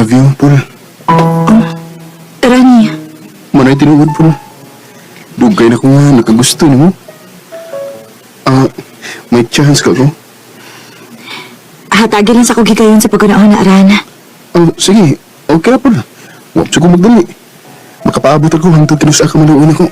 love you, Paul. Rani, Manay tinuod, Paul. Dugay na ko nga, nakagusto ni mo. May chance ka ko. hatagi lang sa kugigayon sa pagkanaon na Rana. Sige, okay na, Paul. Huwag siya ko magdali. Makapaabot ako hangtod kinusa ka maluin ako.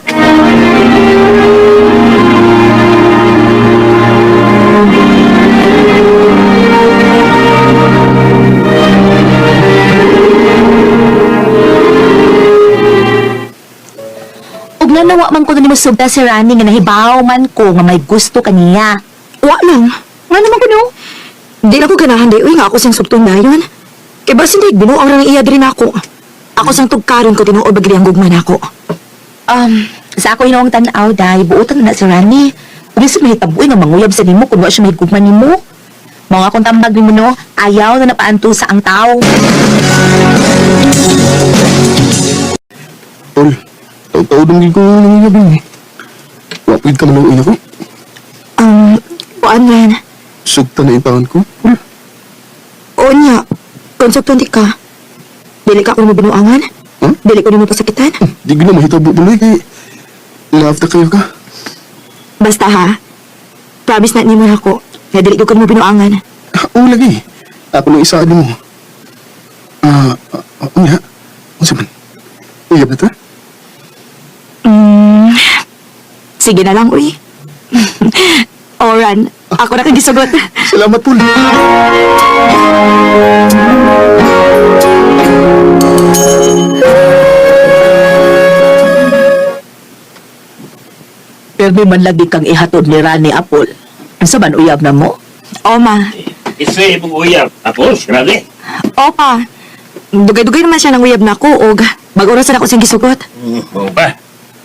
Ug nanawa man ko na nimo sugda si Rani nga nahibaw man ko nga may gusto kaniya. Wa lang. Nga naman ko no. Di na ko ganahan di uy nga ako siyang subtong dayon. Kaya ba sindig, binuang rang iya din ako. Ako sang tugkaron ko tinuod bagli ang gugman ako. Sa ako hinawang tanaw, dahi, buutan na si Rani. Ug sa mahitabuin nga manguyab sa nimo kung wa siya mahigugman nimo. Mga akong tambag nimo no, ayaw na napaanto sa ang tao. Paul, taw-taw dong ko nangyayabing. Wapid ka maluin ako. Waan man. Sugta na yung taon ko, Paul. O niya, konsepto di ka. Dili ka ako mo binuangan? Huh? Dili ko nimo pasakitan? Di ko na mahitabo tuloy kay love na kayo ka. Basta ha, promise na nimo ako na dili ko mo binuangan. Oo lagi. Ako nang isa mo. Nga. Ano saman? Uyab na to? Sige na lang, uy. Oran, ako na kagisagot. Salamat, Paul. Pero may man lagi kang ihatod ni Rani Apol. Sa man uyab na mo? Oma, Isa mong uyab. Tapos, grabe. opa. Dugay-dugay naman siya ng uyab na ako, og bago sa ako siyang gisugot. Oo pa.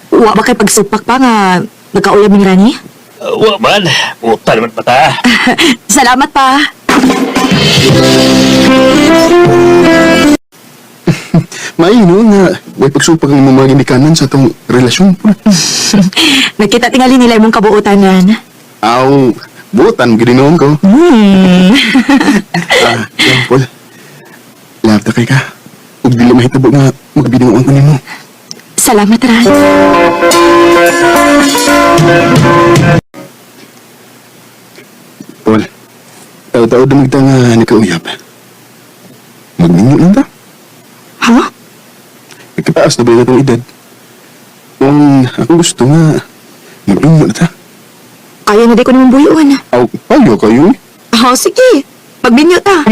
Wa ba kay pagsupak pa nga nagkauyab ni Rani? Wa man. Puta naman mata. Salamat pa. Maino nga. May pagsupag ang mga ginikanan sa itong relasyon, Paul. Nakita tingali nila imong kabuotanan. Aw, butan, ginoon ko. Yan, Paul. Love na kayo ka. Huwag di lang mahitabo nga magbinuang ko nimo. Salamat, Ran. Paul, tao-tao dumigta nga nakauyab. Magninyo lang ta. Ha? Nagkataas na ba yung itong edad? Kung ako gusto nga, magninyo na ta. Kaya na di ko naman buyuan. Aw, payo kayo. Oh, sige. Magbinyo ta.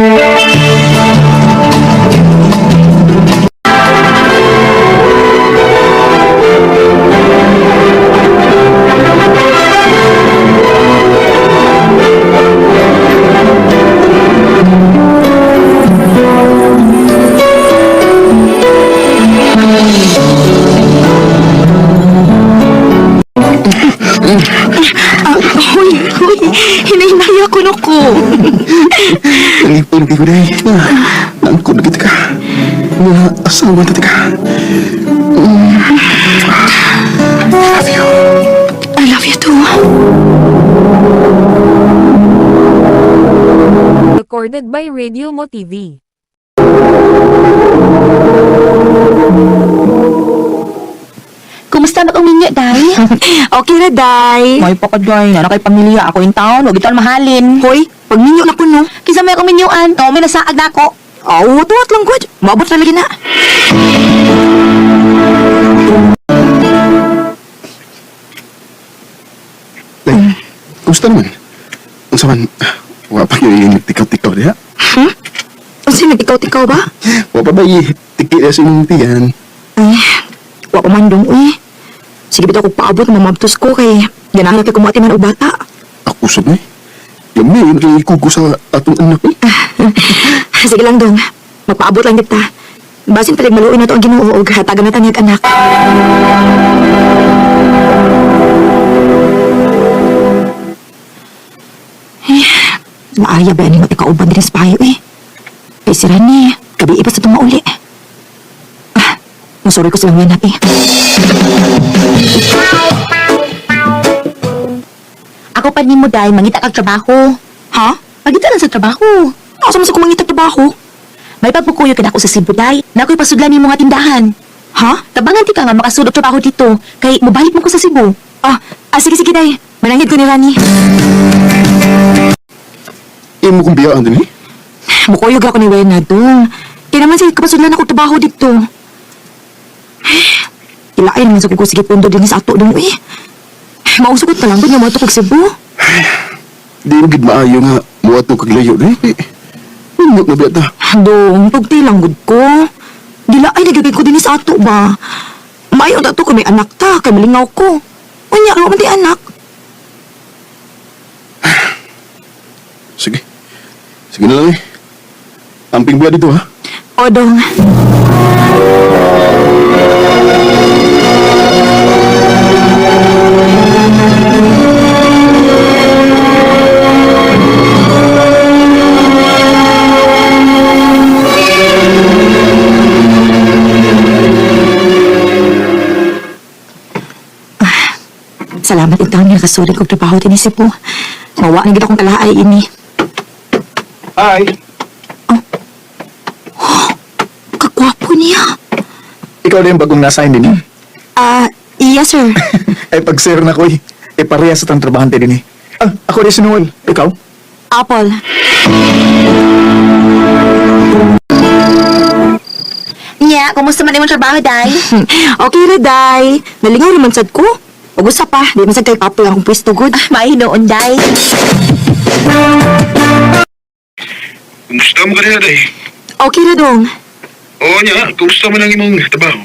Hoy, hinahinaya ko na ko. Nalipin ko na eh. Nangkod na kita ka. Mga asawa na ka. Love you. I love you too. Recorded by Radio Mo TV. Kumusta na kong minyo, day? Okay na, Day. May pakadyoy na kay pamilya ako in town. Huwag ito mahalin. Hoy, pagminyo na ko, no? Kisa may akong minyuan. O, may nasaag na ako. Oh, tuwat lang, good. Mabot na lagi na. Day, kumusta naman? Ang saman, wapa yung tikaw-tikaw diha. Kasi nag-ikaw-tikaw ba? Wapa ba tiki na sa inyong tiyan? Ay, wa pa man dong, uy. Sige, bitaw ko paabot na mamabtos ko kay ganahan kay kumati man og bata. Ako sabay. Lami, nakikikugo sa atong anak eh. Sige lang, dong. Magpaabot lang kita. Basin talig maluin na to ang Ginoo og hatagan na tanyag anak. Eh, maaya ba ni ikauban din sa payo eh. Kay si Rani, gabi ipas sa tumauli. Masuri ko silang yan eh. Ako pa ni mo, day. Mangita kag trabaho. Ha? Magita lang sa trabaho. Asa man sa kumangita trabaho? May pagpukuyo ka na ako sa Cebu, day. Na ako'y pasudlan ni mga tindahan. Ha? Tabangan ti ka nga makasulot trabaho dito. Kay mabalik mo ko sa Cebu. Sige, sige, day. Manangit ko ni Rani. Imo kong biyaan din eh. Mukuyog ako ni Wena, dong. Di naman siya kapasudlan ako trabaho dito. Ilain naman sa kukusige pondo din sa ato, dong, eh. Mausugot na lang ba niya mo ito kag Cebu? Di mo gid maayo nga muwato kag layo din eh. Unyok na biyata. Dong, tugti lang gud ko. Dilaay nagagay ko din sa ato ba? Mayo na to kung may anak ta, kay malingaw ko. Unya, ano man di anak? Sige. Sige na lang eh. Amping buwan dito ha. O, dong. Salamat ito ang nakasulit kong trabaho din si po. Mawa na gito kong kalaay ini. Hi. Kagwapo niya. Ikaw na yung bagong nasa din eh. Yes sir. Ay pag-sir na ko eh. E pareha sa tang trabahante din eh. Ako rin si Noel. Ikaw? Apple. Nya, kumusta man imong trabaho, day? Okay na, day. Nalingaw naman sad ko. Ug-usa pa, di man sad kay Apple ang pwesto good. Mahinoon, day. Kumusta mo ka rin day? Okay na, dong. Oo niya, kumusta mo lang imong trabaho?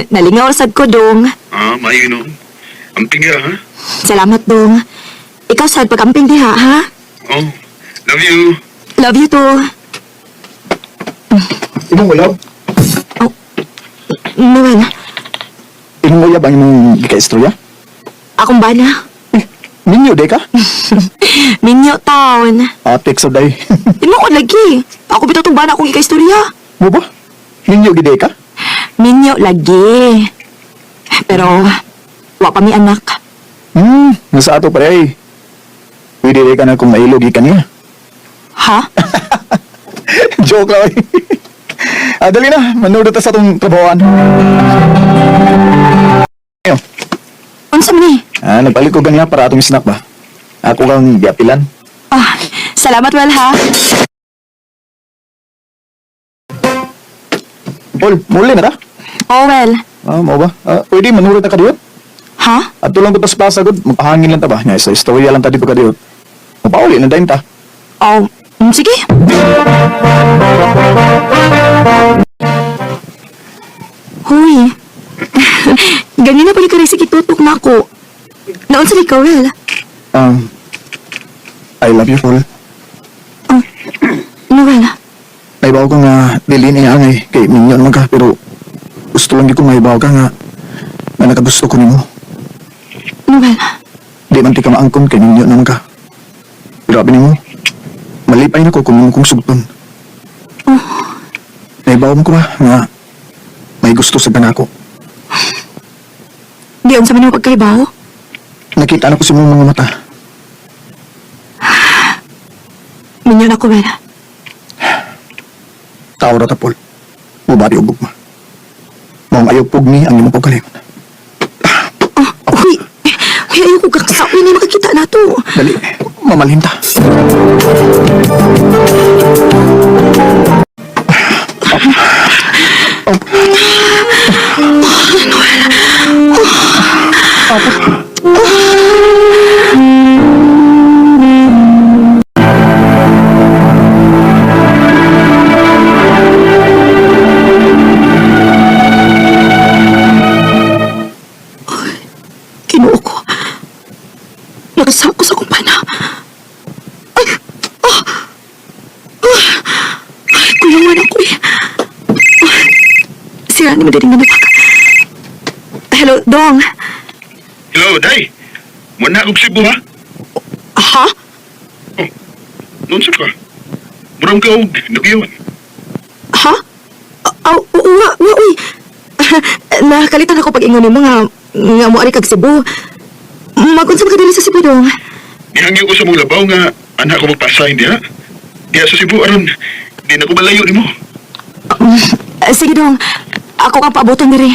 Nalingaw sad ko, dong. Mayo noon. Ang pinga, ha? Salamat, dong. Ikaw sad pag-amping diha, ha? Oh, love you. Love you too. Imong ulab? Noel, Imong ulab ang imong gika-istorya? akong bana. Minyo, day ka? Minyo taon. Atik sa day. Tinuod lagi. Ako bitaw tong bana akong ika-istorya. Mo ba? Minyo, giday ka? Minyo lagi. Pero, wa pa mi anak. Nasa ato pa ay. Pwede rin ka na kung mailogi ka niya. Ha? Joke lang eh. Dali na, manunod ta sa itong trabahoan. Ayo, Unsa man ni? nagpalit ko ganyan para atong snack ba? Ako kang biapilan. Salamat, Well, ha? Paul, muli na ta? Oh, well. Mo ba? Pwede, manunod na ka diyon? Ha? At tulang ko ta sa plaza, good. Magpahangin lang ta ba? Nga, sa istorya lang ta dito ka diyon. Mapauli na dahin ta. Oh, sige. Huy. Ganyan na pala ka rin sige tutok na ako. Naon sa ikaw, Well? I love you, Paul. Noel, Naibaw ka nga, dili niya angay, kay minyon man ka, pero gusto lang di ko maibaw ka nga, na nakagusto ko nimo. Noel. Di man ti ka maangkon, kay minyon naman ka. Grabe nimo, malipay na ko kung nimo kong sugton. Naibaw mo ko ba, nga, may gusto sa ganako. Diyon sa manong pagkaibaw? Nakita na ko sa mga mata. Minyon ako, Well. Tao ra ta, Paul. Mubari ubog ma. Mong ayaw pugni ang imong pagkalingon. Uy, ayoko kakasawin na makakita na to. Dali, mamalhin ta. Kinuo ko. Nakasako sa kumpana. Ay, kuyawan ako eh. Sira ni madaling nanapag. Hello, Dong. Hello, day. Muna akong Cebu, ha? Ha? Noon sa ka? Murang ka og nagiyawan. Ha? Uy. Nakalitan ako pag-ingon mo nga mo ari kag Cebu. Mag-unsa ka dali sa Cebu, Dong? Nihangyo ko sa mong labaw nga anak ko magpasahin diha. Diya sa Cebu, aron, di na ko malayo ni mo. Sige dong, ako kang paabutan diri.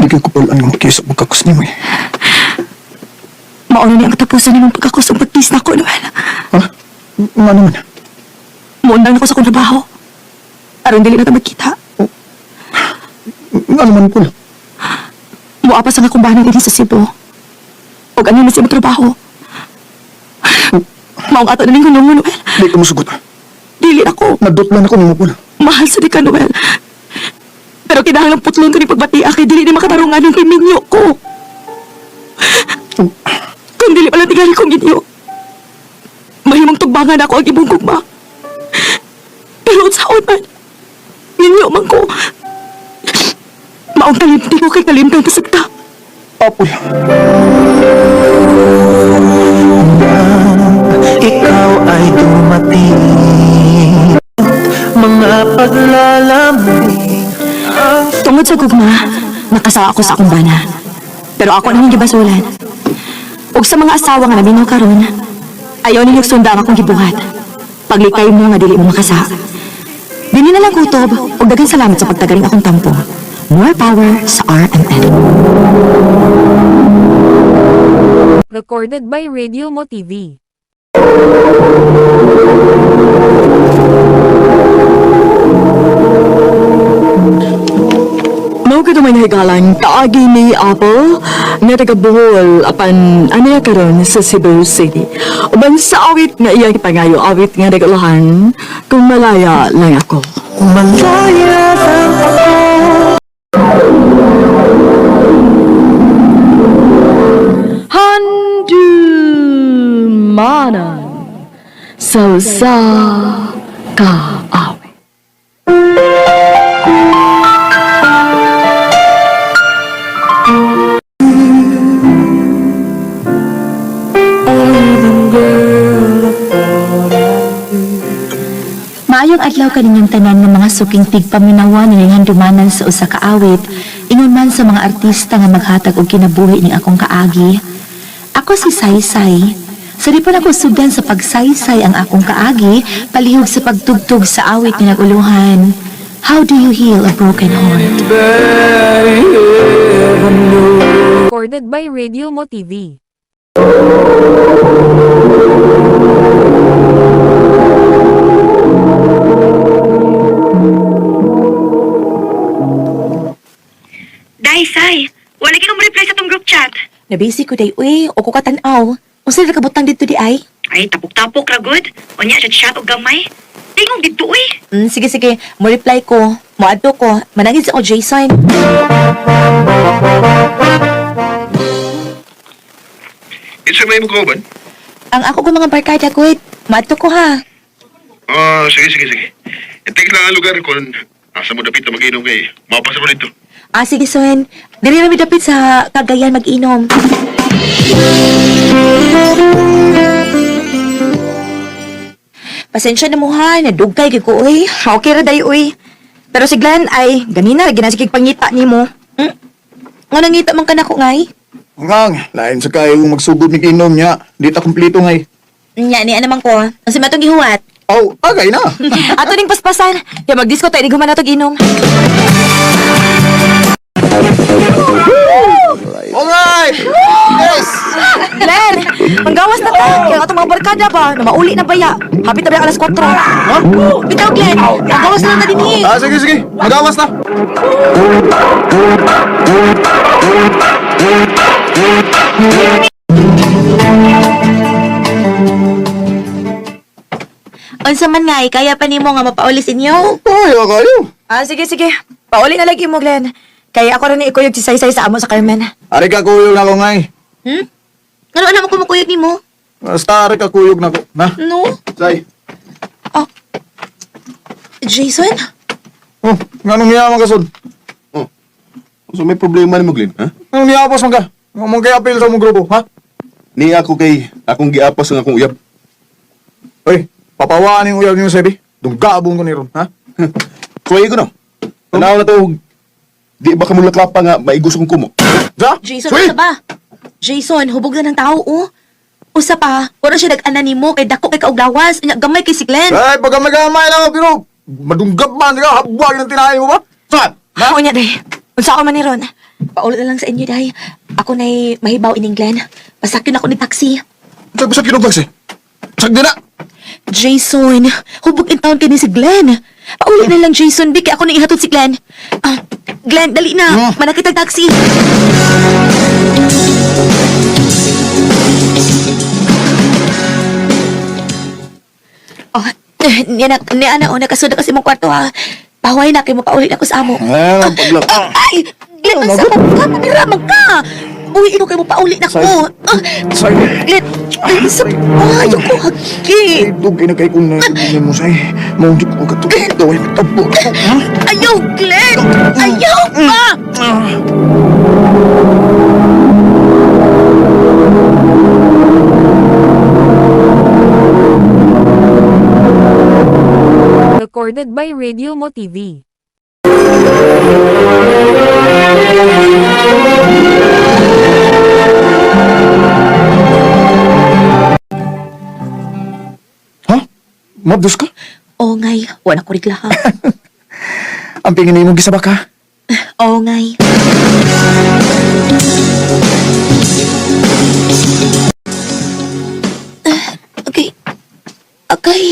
Di ko palaan nga makisap magkakos ni mo eh. Mauna niya ang katapusan nimong pagkakusong pagtis na ako, Noel. Ha? Nga naman. Muundang ako sa kong trabaho. Aron dili na ta magkita. Nga naman Paul. Muapas ang akong bahay din sa Cebu. Huwag ano na siya trabaho. Maong ato na ning hulong mo, Noel. Di ka musugot ha. Dili ako. Nadotlan ako ni mo Paul. Mahal sa di ka, Noel. Pero kinahanglang putlon ko ni pagbati kay dili ni makatarungan ng kay minyo ko. Kung dili pala tingali kong ginyo, mahimong tugbangan ako ang ibong gugma. Pero unsaon man, minyo man ko. Maong talimti ko kay kalimtang tasagta. Paul. Ikaw ay dumating, mga paglalambing. Tungod sa gugma, nakasawa ako sa akong bana. Pero ako nang gibasulan. Ug sa mga asawa nga naminaw karon, ayaw ninyong sunda ang akong gibuhat. Paglikay mo nga dili mo makasa. Dili na lang kutob, ug daghang salamat sa pagtagaling akong tampo. More power sa RMN. Recorded by Radio Mo TV. Mao ka may nahigalan kaagi ni Apple nga taga Bohol apan aniya karon sa Cebu City. Uban sa awit nga iyang ipangayo awit nga nagalahan kung malaya lang ako. Malaya lang ako. Handumanan sa kaawit. Maayong adlaw kaninyong tanan ng mga suking tigpaminawa ni handumanan sa usa ka awit, ingon man sa mga artista nga maghatag og kinabuhi ning akong kaagi. Ako si Saysay. Sari pa ako sugdan sa pagsaysay ang akong kaagi, palihog sa pagtugtog sa awit ni naguluhan. How do you heal a broken heart? Recorded by Radio Mo TV. Say, wala ka mo-reply sa tong group chat. Nabisi ko day, uy, o ko katanaw. O sila nakabutang dito di ay? Ay, tapok-tapok ra good. O niya, chat og gamay. Tingog dito, uy. Sige, mo reply ko. Mo adto ko. Manangin sa o Jason. Isa may mo kauban? Ang ako ko mga barkada ko, maadto ko ha. Sige. Intik lang ang lugar kung asa mo dapit na mag-inom kay mapasa mo dito. Sige, Soen. Dili na mi dapit sa Cagayan mag-inom. Pasensya na mo ha, nadugkay kay ko, uy. Okay ra day, uy. Pero si Glenn ay, ganina, ginasikig pangita ni mo. Nga nangita man ka na ko, ngay? Ngang, lain sa kayo magsugod ni inom niya. Di ta kumpleto ngay. Nya, niya naman ko. Ang matong gihuwat. Oh, agay na. Ato ning paspasan. Kaya mag-disco tayo, di guman na inom. Alright! Yes! Glenn, manggawas na tayo. Kaya nga itong mga barkada ba, na mauli na baya. Hapit na ba alas 4? Ha? Bitaw, Glenn. Magawas na lang na din eh. Sige. Magawas na. Unsa man ngay, kaya pa nimo nga mapaulis inyo? Kaya kayo. Sige. Pauli na lagi mo, Glenn. Kaya ako rin ikuyog si Saysay sa amo sa Carmen. Ari ka kuyog na ko ngay. Ano alam ko makuyog nimo? Basta ari ka kuyog na ko. Na? No? Say. Jason? Oh, ganong niya mga kasod. So may problema ni mo, Glenn, ha? Ganong niya apos man ka. Mong kaya apil sa mong grupo, ha? Ni ako kay akong giapas ang akong uyab. Oy, papawaan yung uyab niyo, Sebi. Dunggabong ko ni Ron, ha? Kuya ko no. Tanaw na to. Di ba ka mulaklapa nga maigos kong kumo? Ja? Jason, Sweet! ano ba? Jason, hubog na ng tao, oh. Usa pa, wala siya nag-ana nimo kay dako kay kauglawas, anya gamay kay si Glenn. Ay, pagkamay-kamay lang, pero madunggap man, habwag ng tinahin mo ba? Saan? Ako niya, day. Unsa ako man ni Ron? Paulit na lang sa inyo, day. Ako na'y mahibaw ining Glenn. Pasakyon ako ni taxi. Saan ba sa kinong taxi? Saan din na? Jason, hubog in town kay ni si Glenn. Paulit na lang, Jason, Bi, kay ako nang ihatod si Glenn. Glenn, dali na. Manakit ang taxi. Oh, ni ana, nakasunod kasi mong kwarto, ha. Pahaway na, kay mo paulit ako sa amo. Paglang. Ay! Glenn, masabang ka! Maniramag ka! Uy, ino kayo mo paulit na ko! Say, Glenn! Ay, ayaw ko hagi! dugay na kay kung naibigay mo say. Maundik ko katulog. Gawin matabo na ko, ha? Ayaw, Glenn! Ayaw pa! Recorded by Radio Mo TV. Ha? Mabdos ka? Oo ngay, wala ko rigla ha. Ang pingin na imong gisaba ka? Oo ngay. Okay. Okay.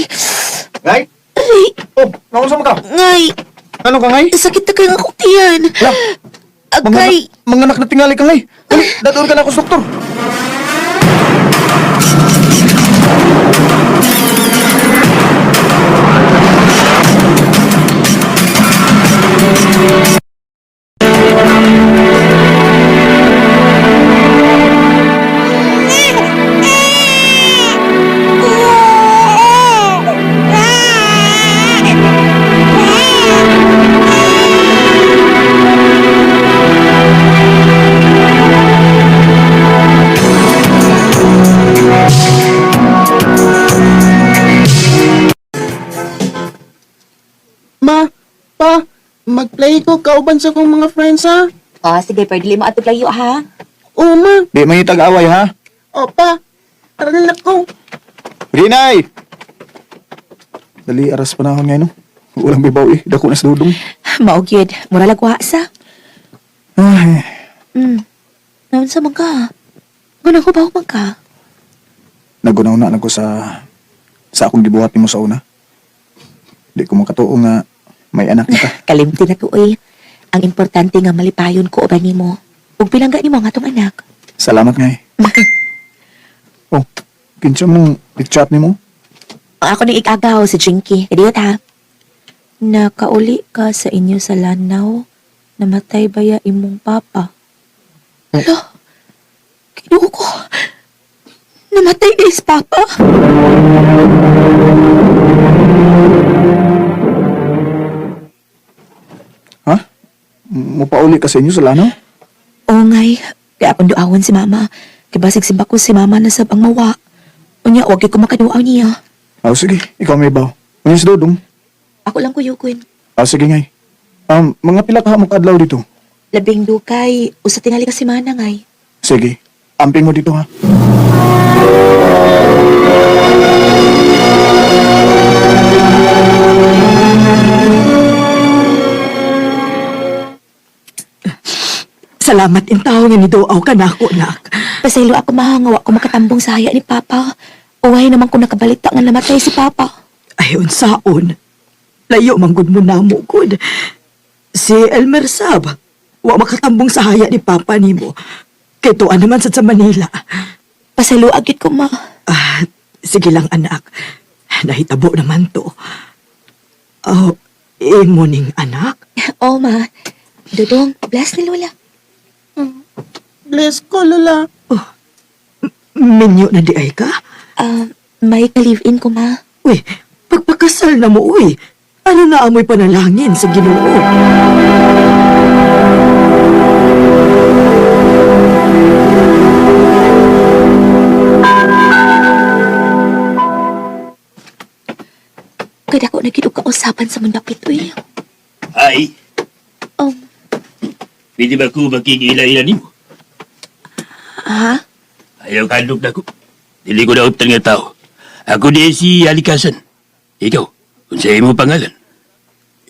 Ngay? Ay, Oh, naunsa mo ka? ngay. Ano ka ngay? Sakit na kayo ng akong tiyan. Wala. Agay. Mga anak na tingali ka ngay. Dali, dador ka na ako sa doktor. Ma, pa, mag-play ko kauban sa kong mga friends ha. Oh, sige, pero dili mo ato layo ha. Oo, ma. Di may tag-away, ha? O, pa. Aral na ko. Rinay! Dali, aras pa na ako ngayon, no? Walang bibaw eh. Dako na sa dudong. Maugyod, mura lagwa sa. Ay, Naon sa man ka? Gunang ko ba man ka? nagunaw na ako sa akong gibuhat mo sa una. Di ko makatuo nga may anak na ka. Kalimti na to, eh. Ang importante nga malipayon ko ba nimo. Ug pilangga nimo nga tong anak. Salamat nga eh. Oh, kinsa mong i-chat ni mo? Ako ni igagaw si Jinky. Idiyot ha. Nakauli ka sa inyo sa lanaw. Namatay baya imong papa. Hala, kinuha ko. Namatay is papa. Ha? Mupauli ka sa inyo sa lanaw? Oo ngay, kaya akong duawan si mama. Kaya basig simba ko si mama na sa pangmawa. Unya, wag ko makaduaw niya. Oh, sige. Ikaw may baw. Unya si Dudong. Ako lang kuyukuin. Ah, sige ngay. Mga pila ka mong adlaw dito. Labing dukay, usa tingali ka si mana ngay. Sige. Amping mo dito ha. Salamat in tao nga ni Doaw ka na ako, nak. Pasaylo ako mahangawa ko makatambong sa haya ni Papa. Uway naman ko nakabalita nga namatay si Papa. Ayon saon. Layo manggod mo na mo, good. Si Elmer Sab, wa makatambong sa haya ni Papa nimo. Kay tuan naman sa Manila. Pasaylo agit ko ma. Ah, sige lang anak. Nahitabo naman to. Oh, imo ning anak? Oo ma. Dudong, bless ni Lola. Bless ko, Lola. Minyo na di ay ka? May ka-live-in ko ma. Uy, pagpakasal na mo, uy. Ano na amoy panalangin sa Ginoo? Kada ko nagidog ka usapan sa mundapit, uy. Ay, Um, pwede ba ko makikila-ila ni mo? Ha? Ayaw kandog na ko. Dili ko na utang nga tao. Ako di si Alikasan. Ikaw, kung sa mo pangalan.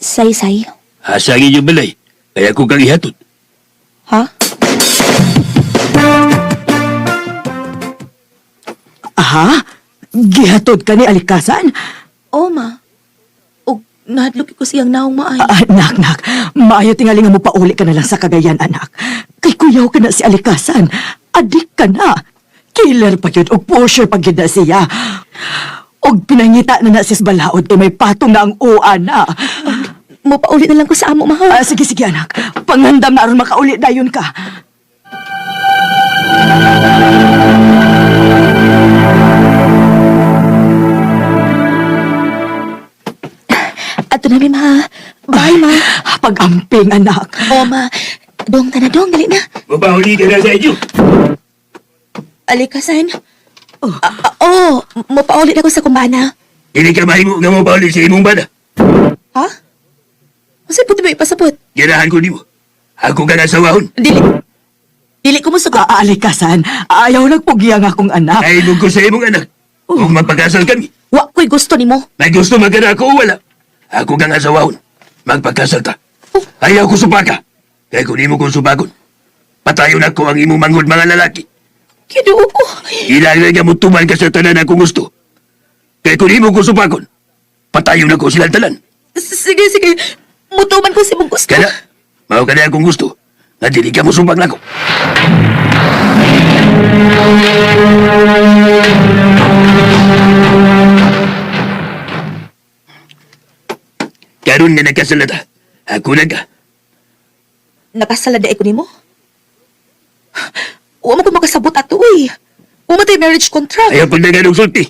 Say-say. Hasangin yung balay. Kaya ko kang ihatod. Ha? Aha? Gihatod ka ni Alikasan? Oo, ma. O, nahadlok ko siyang naong maay. Anak, maayo tingali nga mo pauli ka na lang sa Cagayan, anak. Kay kuyaw ka na si Alikasan. Adik ka na. Killer pa yun, og pusher pa yun na siya. Og pinangita na sis balaod, kay may patong na ang uwa na. Mupaulit na lang ko sa amo, ma. Sige, anak. Pangandam na aron makauli dayon ka. Ato na, ma. Bye, ma. Pag-amping, anak. Oo, ma. Dong, tana dong, dali na. Mapahuli ka na sa inyo. Alikasan. Oo, mupaulit ako sa kumbana. Dili ka mahimo nga mapahuli sa imong bana. Ha? Kasi puti ba ipasapot? Girahan ko ni mo. Ako ka nasawahon. Dili ko mo sagot. Alikasan, ayaw nagpugyang akong anak. Naibog ko sa imong anak. Kung magpagkasal kami. Wa ko'y gusto ni mo. May gusto magkana ako o wala. Ako kang asawahon. Magpagkasal ta. Ayaw ko supaka. Kaya kung di mo kong supakon, patayon ako ang imong manghod mga lalaki. Kinuo ko. Ilalagay mo tuman ka sa tanan akong gusto. Kaya kung di mo kong supakon, patayon ako silang tanan. Sige. Mutuman ko si mong gusto. Kaya, mao ka na akong gusto. Na dili ka mo sumpang na ako. Karon nga nagkasalata, ako na ka. Nakasalada ko ni mo? Huwag mo ko makasabot ato eh. Huwag mo tayo marriage contract. Ayaw pag naganong sulti.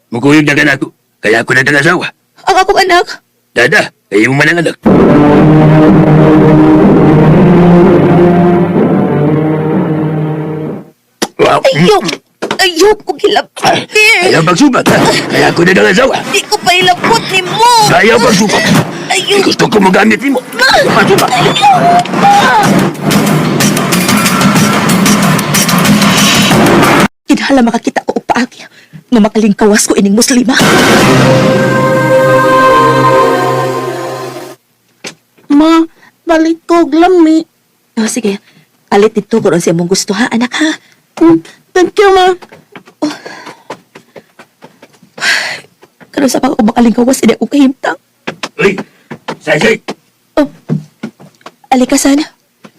Mukuyog na ka na ako, kaya ako na asawa. Ang akong anak. Dada, kayo mo man ang anak. Wow. Ayok ko gilapot. Ayaw pagsubak ha, kaya ako na asawa. Di ko pa ilapot ni mo. Ayaw pagsubak. Ayok. Gusto ko magamit mo. Pagsubak. Kinhala makakita ko upaagi. Nga makalingkawas ko ining muslima. Ma, balik ko glami. Oh, sige. Alit dito kung ano siya mong gusto ha, anak ha. Thank you, ma. Kano sa mga makalingkawas, hindi ako kahimtang. Uy, say. Oh. Alikasan.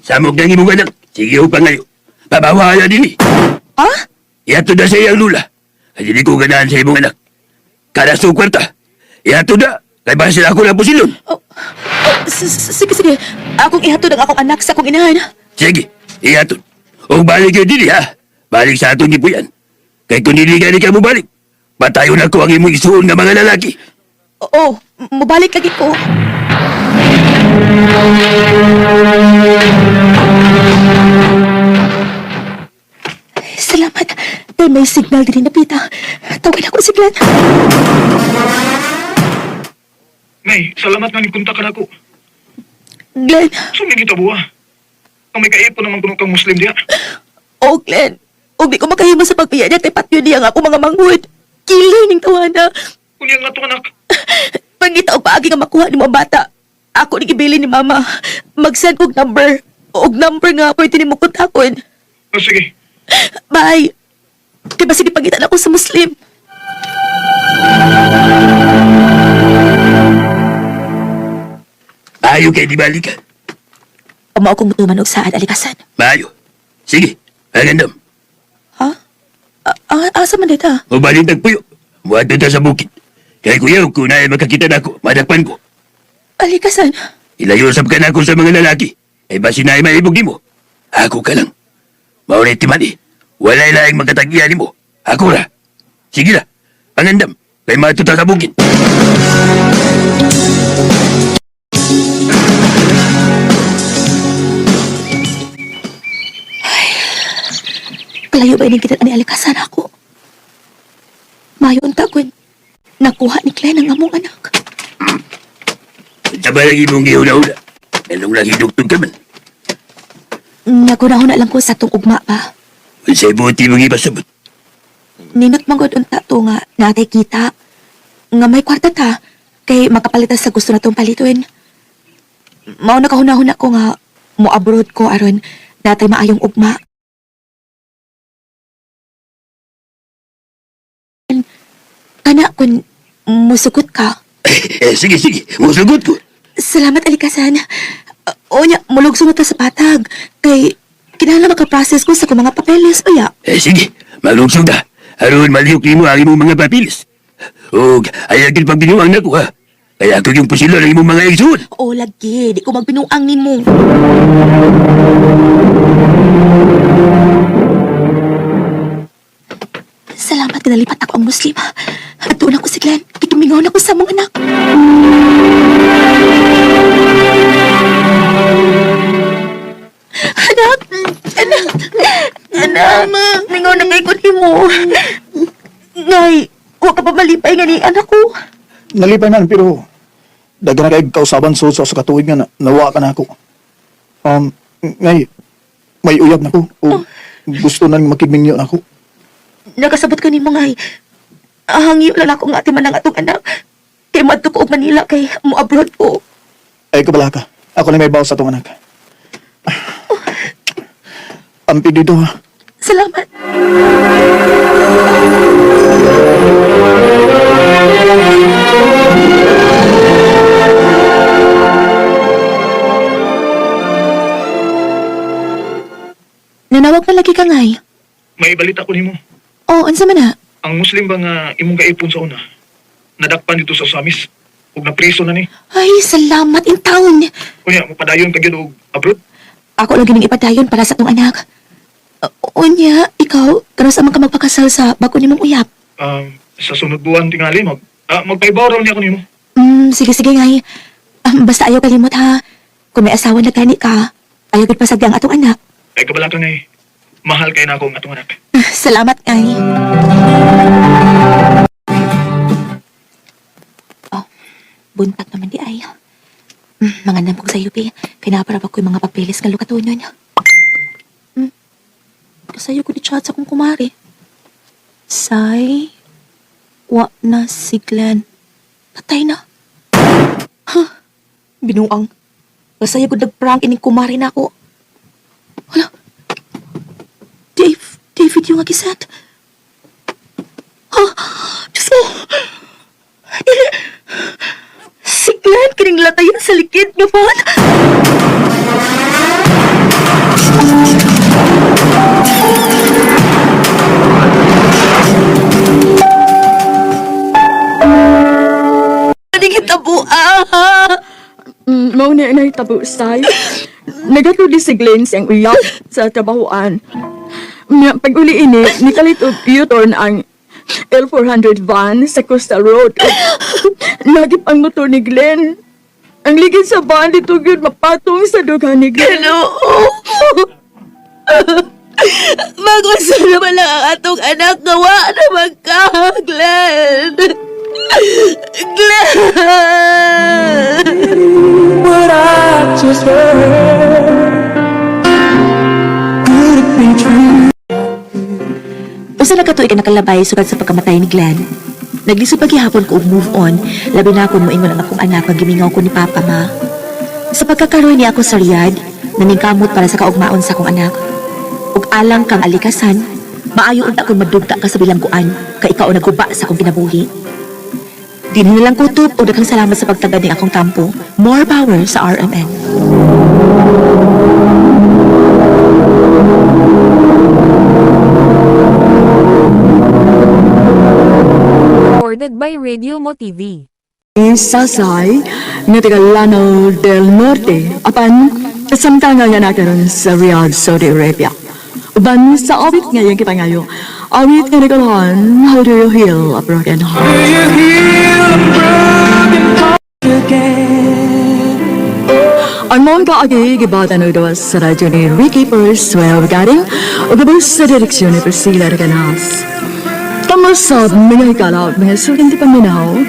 Samog ng imong anak. Sige upang ngayon. Pabawa na din eh. Ha? Iato na sa iyang lula. Ay hindi ko ganahan sa imong anak. Kada sa kwarta. Iato na. Kaya ba sila ako na pusilon? Sige. Akong ihatod ang akong anak sa akong inahan. Sige, iato. O balik kayo din ha. Balik sa atong gipuyan. Kaya kung niligan ka mo balik, patayon ako ang imong isuon ng mga lalaki. Oo, mabalik lagi ko. Salamat. Dahil may signal din na pita. Tawagin ako si Glenn. May, salamat nga ni-kontak ka na ako. Glenn. Sumili kita buwa. Ang may kaipon naman kuno kang Muslim diya. Oh, Glenn. Huwag di ko makahimo sa pagpiya niya kay patyo niya nga ako mga manghud. Kilay ning tawana. Kunya nga to anak. Pangita og paagi nga makuha ni mga bata. Ako ni gibili ni mama. Mag-send og number. Og number nga pwede ni mo kontakon. O sige. Bye. Kaya ba sige pagitan ako sa Muslim? Ayaw kayo di balik ka. Mao kong mutuman og saad alikasan. Maayo. Sige, agandam. Ha? Asa man dita? Mabalik nagpuyo. Muadto ta sa bukid. Kaya kuya, kung na makakita na ako, madakpan ko. Alikasan. Ilayo sab ka na ako sa mga lalaki. Ay ba sinay maibog di mo? Ako ka lang. Maulit ti mani. Walay laing magkatagian ni mo. Ako ra. Sige na. Pangandam. Kay matuta sa bukid. Kalayo ba ining kita ni alikasan ako? Mayon tagon. Nakuha ni Glenn ang among anak. Sa barang imong giuna-una. Anong lang hidugtog ka man? Nagunahon na lang ko sa tong ugma pa. Unsay buti mong ipasabot. Ninot manggod unta to nga natay kita. Nga may kwarta ta, kay makapalitas sa gusto na tong palituin. Mao na kahuna-huna ko nga, mo abroad ko aron natay maayong ugma. Kana kun musugot ka. Sige, musugot ko. Salamat alikasan. O nya, mulog sunod ta sa patag. Kay kinahanglan makaprocess ko sa kong mga papeles uya. Sige, malugsog na. Aron malihok nimo ang imong mga papilis. O, ayagin pag binuang na ko ha. Kaya ako yung pusilo ng imong mga igsoon. O lagi, di ko magbinuang nimo. Salamat kinalipat ako ang Muslim. At doon ako si Glenn. Kitumingaw na ko sa mga anak. Anak! Anak! Mingaw na ngay ko mo. Ngay, huwag ka pa malipay nga ni anak ko. Nalipay man, pero daga na kayo kausaban sa katuig nga nawa ka na ako. Ngay, may uyab na ko. O gusto na makibingyo na ako. Nakasabot ka ni mga hangyo lang ako nga atiman ng atong anak. Kay madto ko og Manila kay mo abroad ko. Ay, kabala ka. Ako na may bawas sa itong anak. Ampi dito ha. Salamat. Nanawag na lagi ka ngay. May balita ko nimo. Oh, unsa man na? Ang Muslim ba nga imong kaipon sa una? Nadakpan dito sa Samis. Ug napriso na ni. Ay, salamat in town. Kunya, mapadayon ka gyud og abroad. Ako lagi ning ipadayon para sa tong anak. Unya, ikaw, karos man ka magpakasal sa bago nimong uyap. Sa sunod buwan tingali magpaibaw raw niya ko nimo. Sige ngay. Basta ayaw kalimot ha. Kung may asawa na gani ka, ayaw gid pasagdi ang atong anak. Ay kabala ka ngay. Mahal kay na ako ang atong anak. Salamat ngay. Oh, buntat naman di ay. Mangandam kong sayo, Pi. Kinaparap ako yung mga papeles nga lukatunon. Kasayo ko di chat sa kong kumari. Say, wa na si Glenn. Patay na. Huh, binuang. Kasayo ko nag-prank ining kumari na ako. Hala, David yung agisat. Huh, Diyos ko. Dili. Si Glenn kining latayan sa likid naman. Ano kita buang? Mao na nahitabo say. Nagatuli si Glenn siyang uyak sa trabahoan. Pag-uli ini, nikalit og U-turn ang L400 van sa Coastal Road. Lagip ang motor ni Glenn. Ang ligid sa van dito yun mapatong sa duga ni Glenn. Hello? Mag-usa naman lang ang atong anak gawa na magka, Glenn. Glenn! What I just heard, could it be true? Usa na katuig ka nakalabay sugad sa pagkamatay ni Glenn. Naglisod paghihapon ko og move on, labi na ako moingon ang akong anak pag gimingaw ko ni Papa Ma. Sa pagkakaroon niya ako sa Riyadh, naningkamot para sa kaugmaon sa akong anak. Ug alang kang alikasan, maayo unta kung madugta ka sa bilangguan, kay ikaw ang naguba sa akong kinabuhi. Dinhi na lang kutob o daghang salamat sa pagtagad ning akong tampo. More power sa RMN. Recorded by Radio Mo TV. Sasay, nga taga Lanao del Norte, apan samtanga nga nakaroon sa Riyadh, Saudi Arabia. Uban sa awit ngayon kita ngayon, awit nga nagalahan, how do you heal a broken heart? Ang mga kaagi, gibatan o dawas sa radyo ni Ricky Persuel galing, o gabos sa direksyon ni Priscilla Reganas. Tamos sa mga ikalaw, mga suking di paminaw,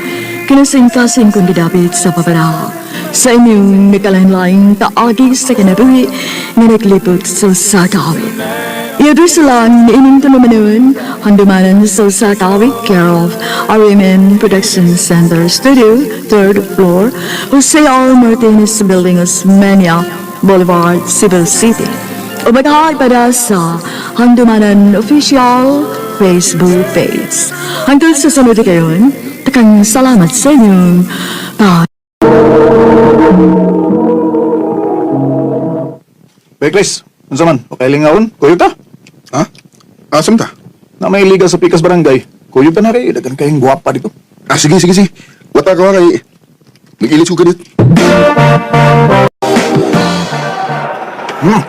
kinasing-kasing kong gidapit sa papara. Sa inyong nakalanlaing taagi sa kinabuhi, nga naglipot sa sakawit. Yadus lang niining tulumanon, handumanan sa Sakawit Care of RMN Production Center Studio, 3rd floor, Jose R. Martinez Building, Osmeña Boulevard, Cebu City. O maghahay pada sa Handumanan Official Facebook page. Hanggang sa sunod kayon, takang salamat sa inyong Bekles, unsa man? Okay lingaon? Kuyog ta? Ha? Asam ta? Na may liga sa Pikas Barangay. Kuyog ta na kay dagan kayong gwapa dito. Sige. Wata ka kay... Nag-ilis ko ka dito.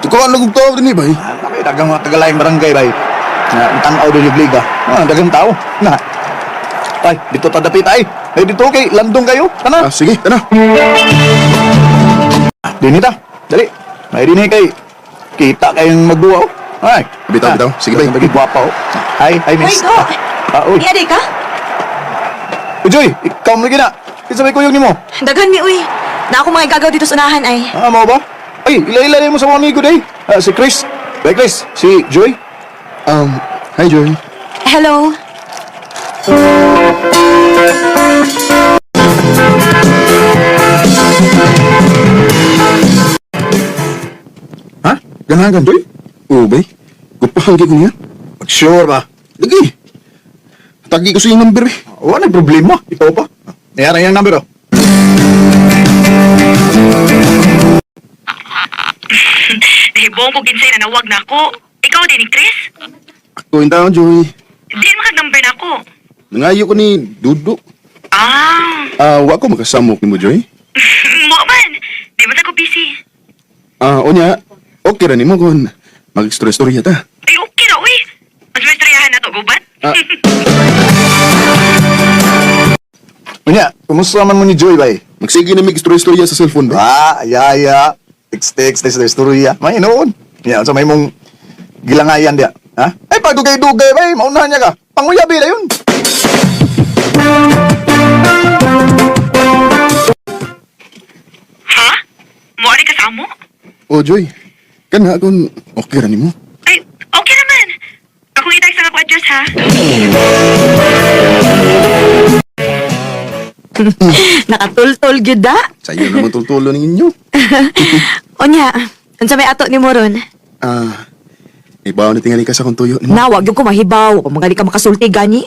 Tukawan na kong tawag din ba eh? May dagang mga tagalayang barangay bay. Na tanaw din yung liga. Dagang tao. Na. Ay, dito ta dapit ay. Ay dito kay landong kayo. Kana. Sige, tana. Dini ta. Dali. May dini kay kita kayong magduwa oh. Ay. Bitaw. Sige, bay. Bagi gwapa oh. Ay, miss. Go! Uy. Iya, di ka? Joy, ikaw mo lagi na. Kinsa may kuyog nimo? Dagan mi, uy. Na ako mga gagaw dito sa unahan ay. Mao ba? Ay, ila-ila mo sa mga amigo day. Si Chris. Bay Chris, si Joy. Hi Joy. Hello. Ha? Ganahan Joy? Oo, bay. Gupahan ko niya. Sure ba? Lagi. Tagi ko sa iyong number eh. Wala problema. Ikaw pa. Nayara yung number oh. Nahibong ko ginsay na nawag na ako. Ikaw din ni Chris? Ako yung tao, Joy. Di makag-number na ako. Nangayo ko ni Dudo. Wa ko makasamok ni mo, Joy. Mo man. Di ba ko busy? Onya, okay ra ni mo kung mag-story-story ta. Ay, okay na, uy. Mas may istoryahan na to, gubat? Unya, kumusta man mo ni Joy bay? Magsige na mag-story-story sa cellphone ba? Ya. Text na storya. May noon. Ya, sa may mong gilangayan dia. Ha? Ay, pagdugay-dugay bay, maunahan niya ka. Panguyabi na yun. Ha? Mo ari kasamo? Oh, Joy. Kana kung okay ra ni mo. Ay, okay naman. Ako itag sa ako address, ha? Nakatultol gyud da. Sa'yo naman tultulo ng inyo. Onya, unsa may ato ni Moron? Ibaw na tingali ka sa kong tuyo ni mo. Na, wag yung kumahibaw. Kung magali ka makasulti gani.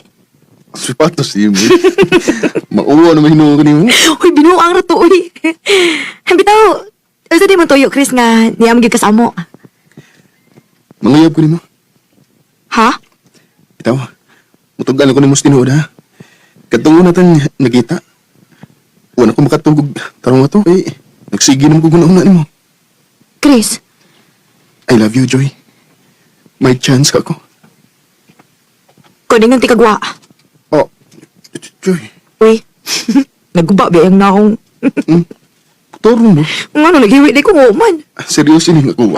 Sipatos di mo. Mauwa naman hinuha ko ni mo. Uy, binuang ra to, uy. Bitaw, unsa di mo tuyo, Chris, nga niyam gyud kasamo. Mangayab ko ni mo. Ha? Itaw, mutugal ko ni mo sa tinuod ha. Katungo natin nagkita. Wala ko makatugog. Tarong ato eh. Nagsige naman ko guna-una ni mo. Chris, I love you, Joy. May chance ka ko. kuning ang tikagwa. Oh, Joy. Uy, nagguba biyang na akong... Torong mo. Ano, naghiwi di ko man. Seryoso ni ako,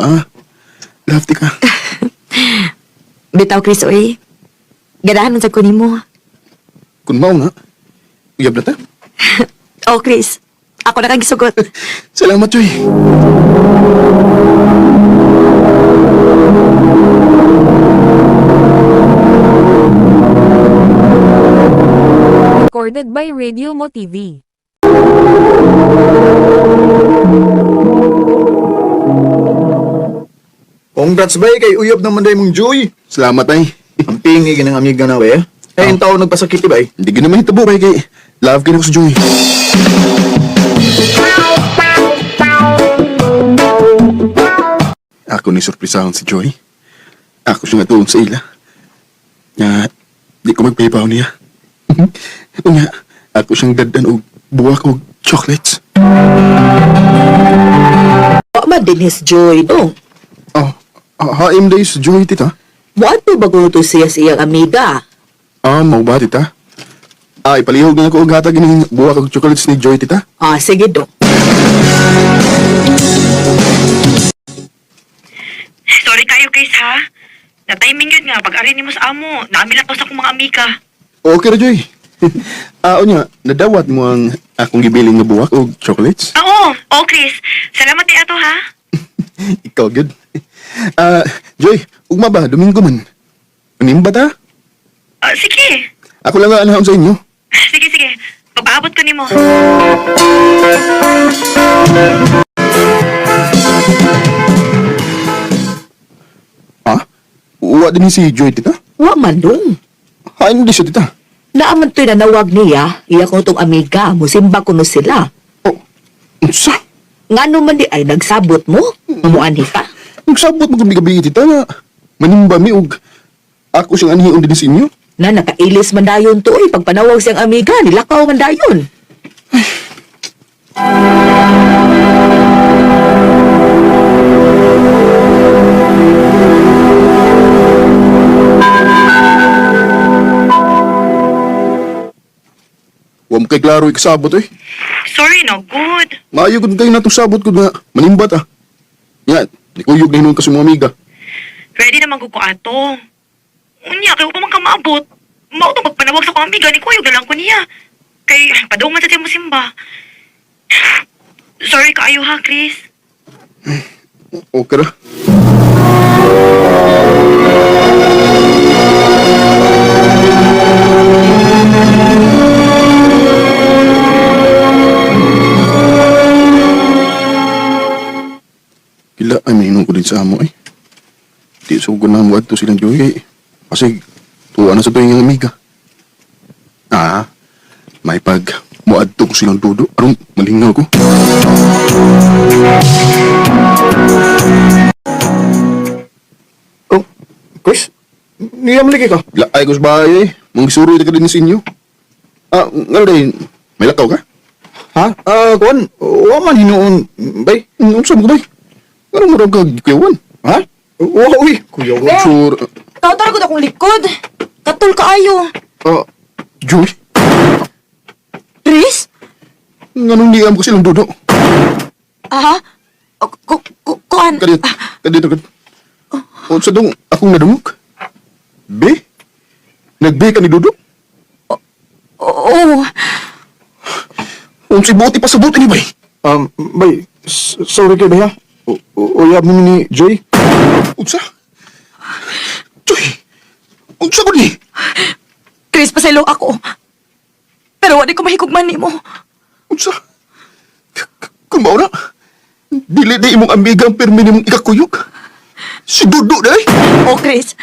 Love ti ka. Bitaw, Chris, uy. Ganahan man sa kunin mo. Kung mao na, uyab na ta. Oh, Chris, ako na kang gisugot. Salamat, Joy. Recorded by Radio Mo TV. Congrats bay kay uyab naman day mong Joy. Salamat, ay. Ang pingi ginang amiga na bay. Eh, yung tao nagpasakit bay. Hindi ka naman hitabo, bay, kay love ka na ko sa Joy. Ako ni surprisahan si Joy. Ako siya nga tuon sa ila. Nga, di ko magpahibaw niya. Nga, ako siyang dadan o buwak o chocolates. Wa man din his Joy, no? Haim day sa Joy, tita. Wato bago to siya siyang amiga. Mau ba, tita? Ipalihog na ako og hatag ng buwak o chocolates ni Joy, tita. Sige do. Sorry kayo, Chris, ha? Na-timing yun nga, pag-ari ni mo sa amo, naamila po sa akong mga amiga. Okay ra, Joy. Nya, nadawat mo ang akong gibiling nga buwak o chocolates? Oo, Chris. Salamat ato, ha? Ikaw, good. Joy, ugma ba? Domingo man. Animba ta? Sige. Ako lang nga anahon sa inyo. Sige, sige. Papaabot ko nimo. Ha? Uwa din si Joy, tita? Wa man dong. Hain di siya, tita. Naaman to'y nanawag niya, iya ko tong amiga, musimba ko no sila. Oh, unsa? Nga naman di ay nagsabot mo? Umuani ka? Nagsabot mo kung gabi, tita, na manimba mi og ako siyang anihion din sa inyo. Na nakailis man dayon to eh, pagpanawag siyang amiga, nilakaw man dayon. Wa mo kay klaro ikasabot eh. Sorry, no good. Maayo gud kayo natong sabot ko na manimbat ah. Yan, di ko yug na hinuon ka sa mga amiga. Ready naman ko ato. Unya, kaya ko man ka maabot. Mao to magpanawag sa kong amiga ni Kuyog na lang ko niya. Kay, padaw man sa tiyan mo simba. Sorry kaayo ha, Chris. Okay ra. Kila ay mainong ko din sa amo eh. Di sa ko na muad to silang Joy eh. Kasi tuwa na sa tuwing yung amiga. Ah, may pag muad to ko silang dudo. Arong malingaw ko. Oh, Chris? Niya maliki ka? Laay ko sa bahay eh. Mangisuro ka din sa inyo. Ah, nga rin. May lakaw ka? Ha? Kuan, wa man hinuon, bay. Unsa mo ko bay? Anong marag ka kuyawan? Ha? Wa, uy. Kuya, wa. Sure. Tawtar ko akong likod. Katul kaayo. Ah, Joy? Chris? Nganong niyam ko silang dudo? Aha? Kuan? Kadito, kadito, kadito. O sa dong akong nadumog? Be? Nagbe ka ni Dudo? Oo. Kung si Buti pa sa buti ni Bay. Bay, sorry kay bay ha. Uyab mo ni Joy. Unsa? Joy! Unsa ko ni? Chris, pasaylo ako. Pero wala ko mahigugman ni mo. Unsa? Kung mauna, dili na imong amiga ang permi nimong ikakuyog. Si Dudo na eh. Oh, Chris.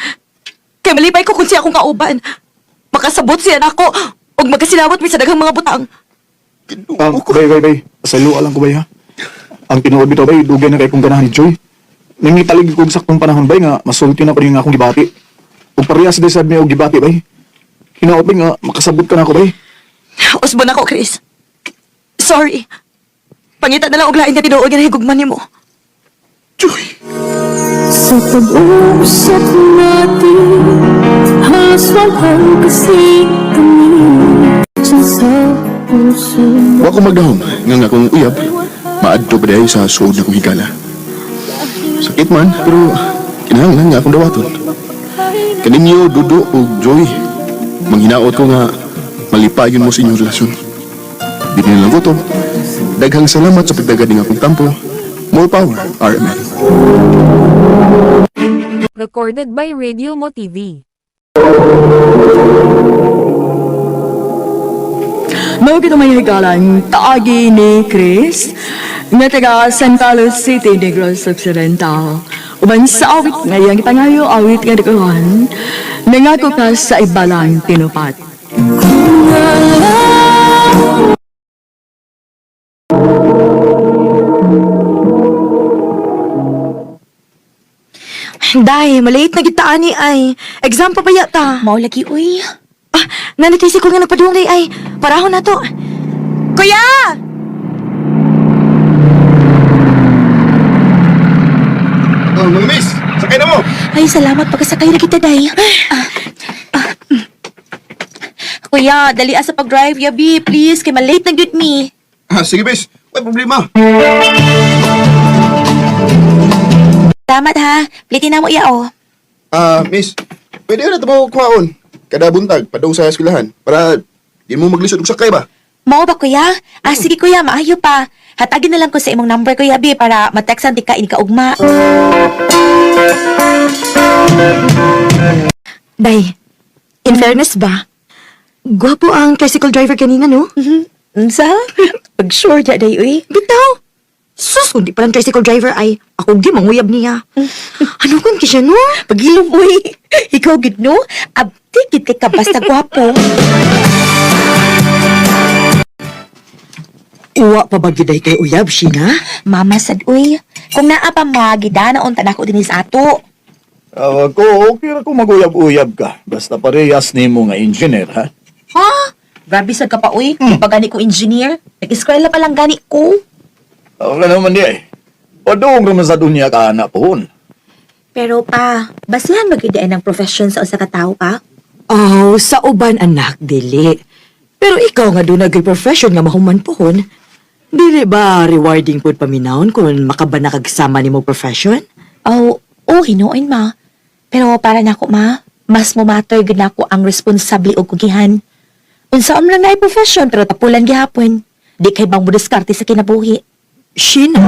Kaya malipay ko kung siya akong kauban. Makasabot siya na ako. O magkasilawat mi sa daghang mga butang. Kinuha ko. Bay. Pasalo alang ko bay ha. Ang tinuod bitaw bay, dugay na kay kong ganahan ni Joy. Nangitalig ko saktong panahon bay nga masulti na ko rin nga akong gibati. Ug parehas din sad mi og gibati bay. Hinaot bay nga makasabot ka na ako bay. Usbon ako, Chris. Sorry. Pangita na lang og lain nga tinuod nga higugman ni mo. Joy! Sa pag-uusap natin, halos walang kasi kami sa puso. Wa ko magdahom nga akong uyab. Maadto pa dahil sa suod na kong higala. Sakit man, pero kinahanglan nga akong dawaton. Kaninyo, Dudo o Joy, manghinaot ko nga malipayon mo sa inyong relasyon. Di na lang ko to. Daghang salamat sa pagdagad ng akong tampo. More power, RMN. Recorded by Radio Mo TV. Mao kita may higalan taagi ni Chris nga taga San Carlos City, Negros Occidental. Uban sa awit ngayang ipangayo awit nga dikawan, nangako ka sa ibalang tinupat. Day, malate na gitaan ni ay. Exam pa ba yata? Mao lagi uy. Ah, nanatisi ko nga nagpadungay ay. Parahon na to. Kuya! Oh, mga miss, sakay na mo! Ay, salamat pagkasakay na kita, day. Kuya, dali sa pag-drive, yabi, please, kay malate na good me. Ah, sige, miss. May problema. Salamat ha, plitin na mo iya oh. Ah, miss, pwede na ito mo kuhaon. Kada buntag, padaw sa eskwelahan. Para di mo maglisod og sakay ba? Mao ba kuya? Ah, sige kuya, maayo pa. Hatagin na lang ko sa imong number kuya, bi, para matextan di ka ini ka ugma. Day, in fairness ba? Gwapo ang tricycle driver kanina, no? Unsa? Pag sure na day, uy. Bitaw! Sus, kundi pa ng tricycle driver ay ako di manguyab niya. Ano kung kisya, no? Pagilom, uy. Ikaw, gid, no? Abdi, gid kay ka basta gwapo. Uwa pa ba giday kay uyab, Sheena? Mama sad, uy. Kung naa pa magida, naunta na ko din sa ato. Tawag ko, okay ra kung maguyab-uyab ka. Basta parehas ni mo nga engineer, ha? Ha? Grabe sad ka pa, uy. Pag gani ko engineer, nag-eskwela pa lang gani ko. Ako ka naman di eh. Padung naman sa dunya ka anak po. Pero pa, basihan magidain ng profession sa usa ka tawo pa? Oh, sa uban anak, dili. Pero ikaw nga doon nag-profession nga mahuman pohon. Dili ba rewarding pud paminawon kung makabana kagsama ni mo profession? Oh, hinuon ma. Pero para nako ma, mas mo matter gid nako ang responsable og kugihan. Unsa man na profession pero tapulan gihapon. Di kay bang mudiskarte sa kinabuhi. Sheena?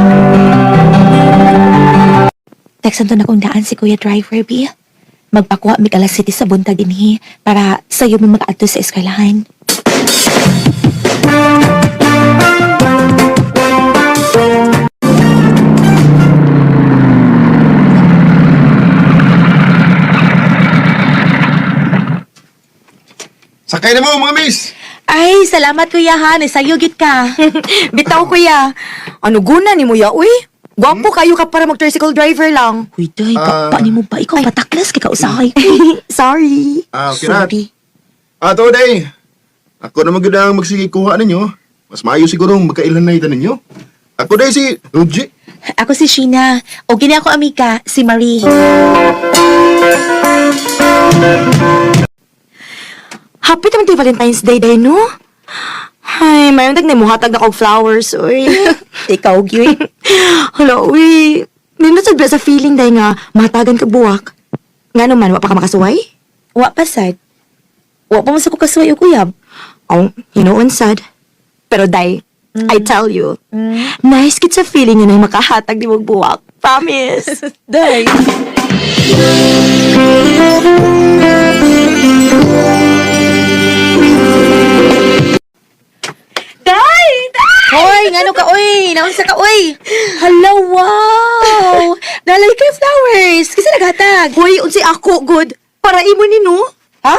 Teksan to na kong daan si Kuya Driver, B. Magpakuha mi alas 7 sa buntag dinhi para sayo mo makaadto sa eskwelahan. Sakay na mo, mga miss! Ay, salamat Kuya Han. Sayo gid ka. Bitaw, kuya. Ano guna ni mo ya, uy? Gwapo kayo ka para mag-tricycle driver lang. Uy, day, ni mo ba? Ikaw pataklas kay kausahay. Sorry. Okay na. Sorry. Ato, day. Ako na magandang magsige kuha ninyo. Mas maayo siguro magkailan na ita ninyo. Ako, day, si Uji. Ako si Sheena. O gini ako amika, si Marie. Happy naman tayo Valentine's Day, day, no? Ay, mayroon tag na mo hatag na kong flowers, uy. Ikaw, Gyoy. Hala, uy. Ninasad ba sa feeling, day nga, mahatagan ka buwak? Nga naman, wa pa ka makasuway? Wa pa sad. Wa pa mo sa kukasway o kuyab. Oh, hinuon sad. Pero, day, I tell you, nice kit sa feeling yun ay makahatag di mo buwak. Promise. Day. Day! Hoy, ngano ka, uy? Naunsa ka, uy? Hala, wow! Nalay kay flowers. Kasi naghatag. Uy, unsi ako, good. Para imo ni, no? Ha?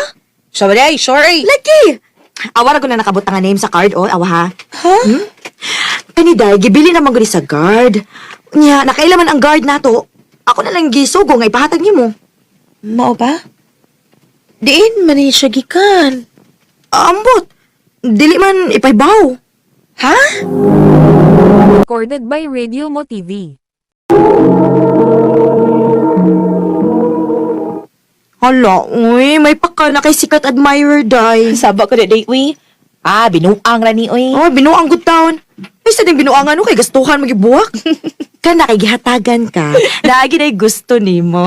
Sorry, sorry. Lagi! Awara ko na nakabot nga name sa card, oh. Awa, ha? Ha? Kaniday, gibili naman ko ni sa guard. Nya, nakailaman ang guard nato. Ako na lang gisugo nga ipahatag ni mo. Mao ba? Diin, man siya gikan. Ambot, dili man ipaybaw. Ha? Recorded by Radio Mo TV. Hala, uy, may paka na kay sikat admirer, day. Saba ko na, day, uy. Ah, binuang ra ni, uy. Oh, binuang good town. Ay, sa din binuangan no, kay gastuhan magibuwak. Ka na kay gihatagan ka. Lagi na gusto ni mo.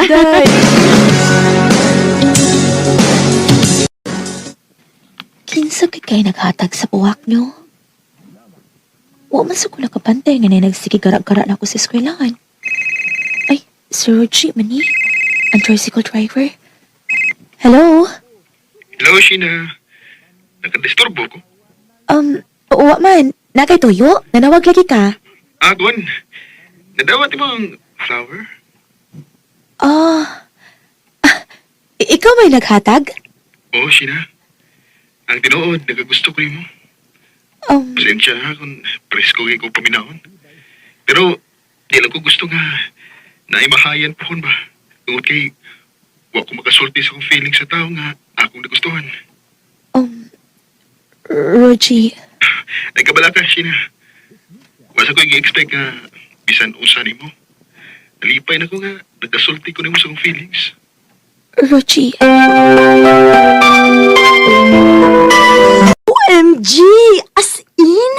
Day. Kinsa kay kay naghatag sa buwak, no? Wa man sa ko nakapantay nga na nagsige gara-gara na ako sa eskwelahan. Ay, Sir Rogie, mani? Ang tricycle driver? Hello? Hello, Sheena. Nakadisturbo ko. Wa man. Nakay tuyo? Nanawag lagi ka? Gwan. Nadawat mo ang flower? Ikaw may naghatag? Oo, Sheena. Ang tinuod, nagagusto ko mo. Pasensya na kung presko kayo ko paminahon. Pero, di lang ko gusto nga naimahayan po ba? Tungod kay, wa ko makasulti sa akong feeling sa tao nga akong nagustuhan. Rogie. Nagkabala ka, Sheena. Basta ko i-expect nga bisan usa ni mo. Nalipay na ko nga, nagkasulti ko na mo sa akong feelings. Rogie. OMG! As in?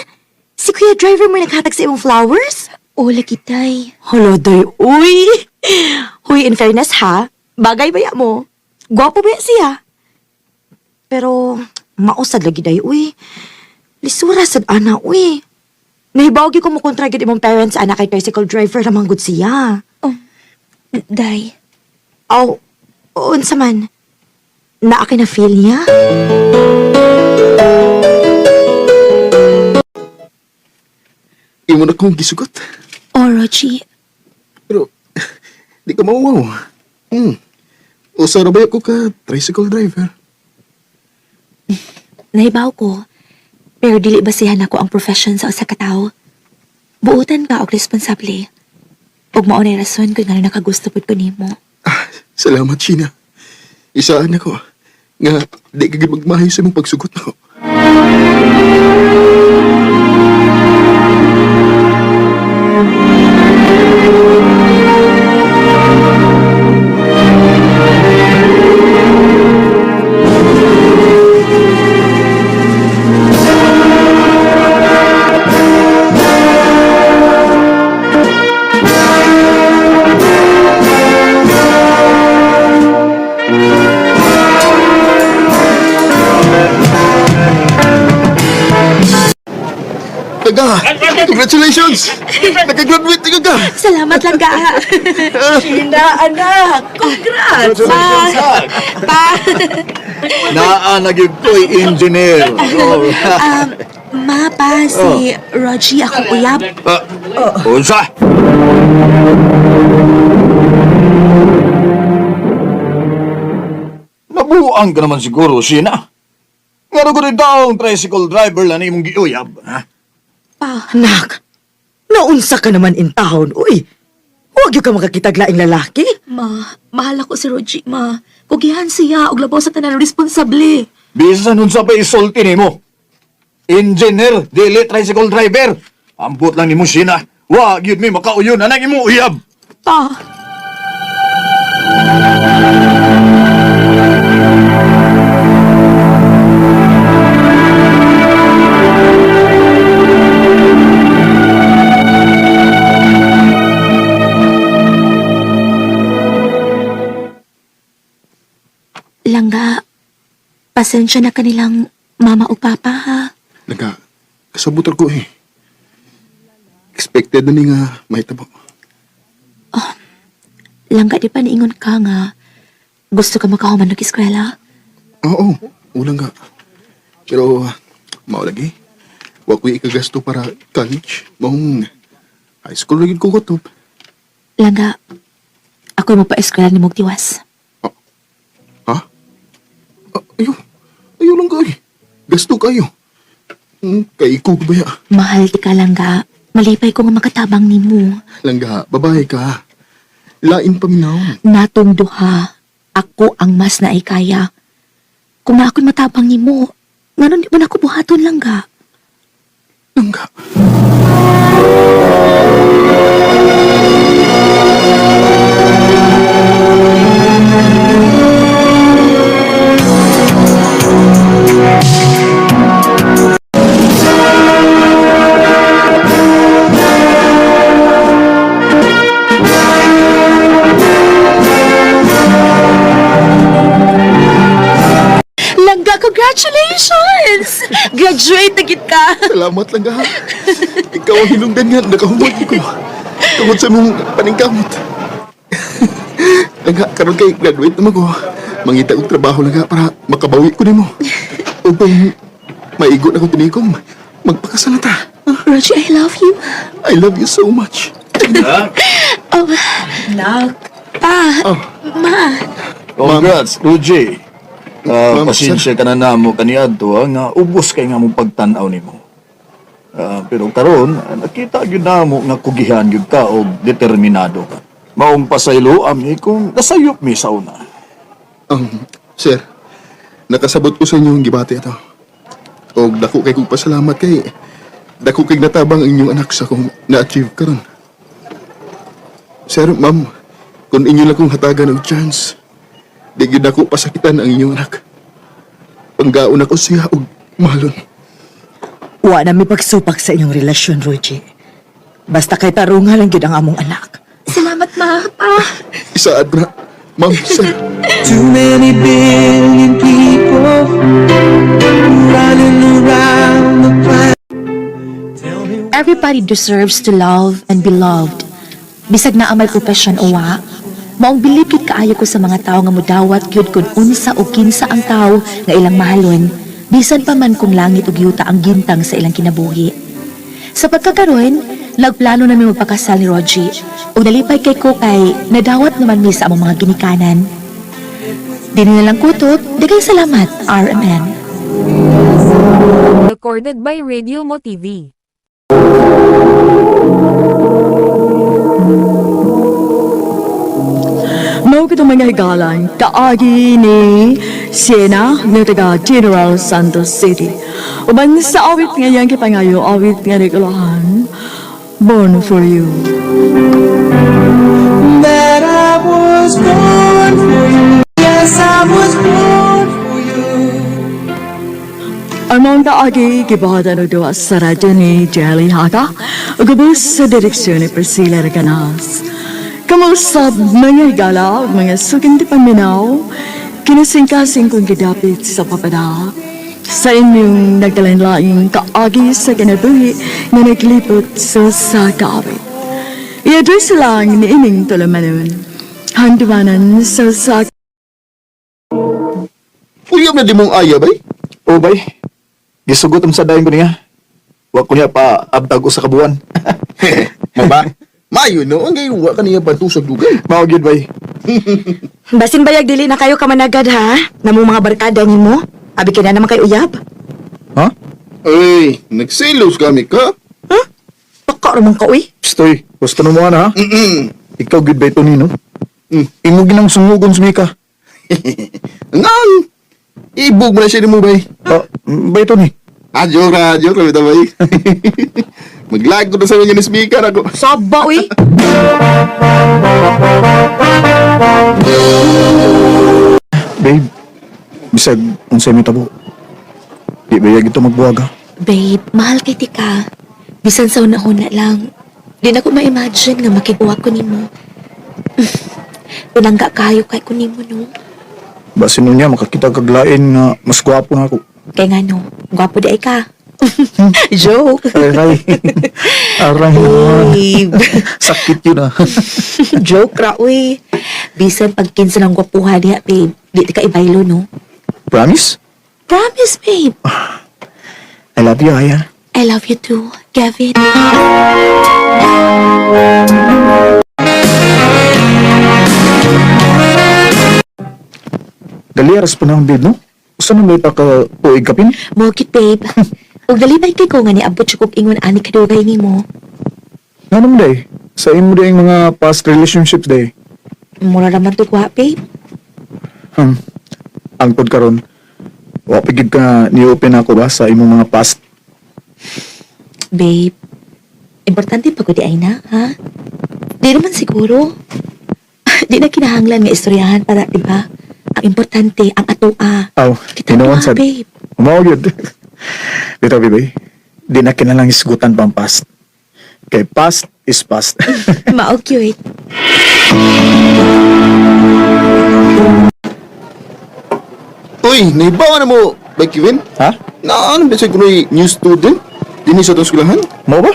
Si Kuya Driver mo naghatag sa imong flowers? O, lagi tay. Hala, day, uy! Huy, in fairness ha, bagay ba ya mo? Gwapo ba ya siya? Pero, mausad lagi day, uy. Lisura sad ana, uy. Nahibawagi ko mo kontragid imong parents anak kay tricycle driver namang good siya. Day. Aw, unsa man. Na akin na feel niya? Imo na kong gisugot. Oh, Rogie, Pero, di ka mauwaw. Usa ra ba ko ka tricycle driver? nahibaw ko. Pero dili basihan ako ang profession sa usa ka tawo. Buutan ka og responsable. Ug mao nay rason kung ngano nakagusto pud ko nimo. Salamat, Sheena. Isaan ako. Nga, di ka magmahay sa mong pagsugot ako. Kaga! Congratulations! Nakagraduate ka ka! Salamat lang ka. Sheena, anak. Congrats. Pa. Naanagig ko'y engineer. Oh. Ma pa si Rogie akong uyab. Unsa? Nabuang ka naman siguro, Sheena. Nga ko rin daw ang tricycle driver lang imong giuyab, ha? Anak, naunsa ka naman in town, uy. Huwag yung ka makakitaglaing lalaki. Ma, mahal ako si Rogie, ma. Kugihan siya og labaw sa tanan responsable. Bisan nun sa pa isulti nimo. Engineer, dili tricycle driver. Ambot lang nimo, Sheena. Wag yun mi makauyon, anak imo uyab. Pa. Langga, pasensya na kanilang mama o papa, ha? Kasabutan ko eh. Expected na ni nga mahitabo. Langga, di pa niingon ka nga. Gusto ka makahuman nag-eskwela? Oo, ulang nga. Pero, maulagi. Wag ko ikagasto para college. Mahong high school lagi ko kutop. Langga, ako'y magpa-eskwela ni Mugtiwas. Ha? Ayaw lang ka eh. Gasto kayo. Kay ko baya. Mahal di ka, Langga. Malipay ko nga makatabang ni mo. Langga, babae ka. Lain paminaw. Natong duha, ako ang mas naikaya. Kung na ako'y matabang ni mo, nganon di ba na ako buhaton, Langga? Langga. Langga, congratulations! Graduate na gid ka! Salamat lang ha. Ikaw ang hinungdan nga, nakahumag ko. Tungod sa mong paningkamot. Lang karon kay graduate naman ko. Mangita og trabaho lang para makabawi ko nimo. Upang maigot ako tinikom, magpakasalata. Rogie, I love you. I love you so much. Oh, Nak. pa, ma. Congrats, Rogie. Ma'am, Pasensya ka na namo kaniadto nga ubos kay nga mong pagtan-aw nimo. Pero karon nakita gyud namo nga kugihan gyud ka og determinado ka. Maong pasaylo ami kung nasayop mi sa una. Sir, nakasabot ko sa inyo ang gibati ito. Og dako kay kong pasalamat kay dako kay natabang ang inyong anak sa kong na-achieve karon. Sir, ma'am, kung inyo lang kong hatagan ng chance, di gyud ako pasakitan ang inyong anak. Panggaon ako siya og malon. Wa na may pagsupak sa inyong relasyon, Rogie. Basta kay tarunga lang yun ang among anak. Salamat, ma. Pa. Isaad na, ma'am, sir. Too many billion people running around the planet. Tell me Everybody deserves to love and be loved. Bisag na amal profession o wa, Maong bilipid kaayo ko sa mga tao nga mudawat gyud kun unsa o kinsa ang tao nga ilang mahalon, bisan pa man kung langit ug yuta ang gintang sa ilang kinabuhi. Sa pagkakaroon, nagplano namin magpakasal ni Rogie ug nalipay kay ko kay nadawat naman mi sa among mga ginikanan. Dili na lang kutob, daghang salamat, RMN. Recorded by Radio Mo TV. Mao kitong mga higalan, kaagi ni Siena ng taga General Santos City. Uban sa awit ngayon kipangayo, awit nga Nicolahan, Born for You. That I was born for you. Yes, I was born for you. Among kaagi, kibahatan o doa sa radyo ni Jelly Haka, ugubos sa direksyon ni Priscilla Reganas. Kamusta mga higala, mga suking di paminaw, kinasingkasing kong gidapit sa papada. Sa inyong nagdalanlaing kaagi sa kinabuhi na naglipot sa kaawit. I-address lang ni ining tulamanon. Handumanan sa Uyab na di mong aya, bay? O bay, gisugot sa dayon ko niya. Wa ko niya pa abtag sa kabuan. Maba? Mayo no, ang gayon wa kaniya patusag dugay. Mao gyud bay. Basin bayag dili na kayo kamanagad ha? Namong mga barkada nimo? Abi kina naman kay uyab. Ha? Ay, nagselos kami ka? Baka ramang ka uy. Stoy, gusto na mo na ha? Ikaw gyud bay to nino. Imo ginang sungugon sa Mika. Ngang! Ibog mo na siya ni mo, bay. Bay to ni. Joke ra bita, bay. Maglag ko na sa mga ni speaker ako. Saba uy. Babe, bisag unsay mi tabo. Di bayag ito magbuwag ha? Babe, mahal kay tika. Bisan sa una-una lang, di na ko ma-imagine nga makikuha ko nimo. Pinangga kayo kay ko nimo, no? Basin nun niya, makakita kaglain nga mas gwapo na ako. Kaya nga, no? Gwapo di ay ka. Joke. Aray. Aray naman. Babe. Sakit yun ah. Joke ra, uy. Bisan pag kinsa ng gwapuha niya, babe, di ka ibaylo, no? Promise? Promise, babe. I love you, Aya. I love you too, Gavin. Dali aras pa ng babe, no? Gusto na may paka-tuig kapin? Mokit, babe. Ug dalibay kay ko nga niabot siya kong ingon ani kadugay nimo. Nga naman day, sa imo day mga past relationships day. Mura naman to kuha, babe. Angkod karon. Wapigid ka ni-open ako ba sa imong mga past? Babe, importante pa ko di ay na, ha? Di naman siguro. Di na kinahanglan nga istoryahan para, di ba? Ang importante, ang atoa. Aw, Kita tinuwan na, sa... babe. Umawag yun. Dito, baby. Di na kinalang isgutan pang past. Kay past is past. Mao cute. Uy, naibawa na mo, bay Kevin? Ha? Ano ba siya kuno'y new student? Dini sa itong skulahan? Mau ba?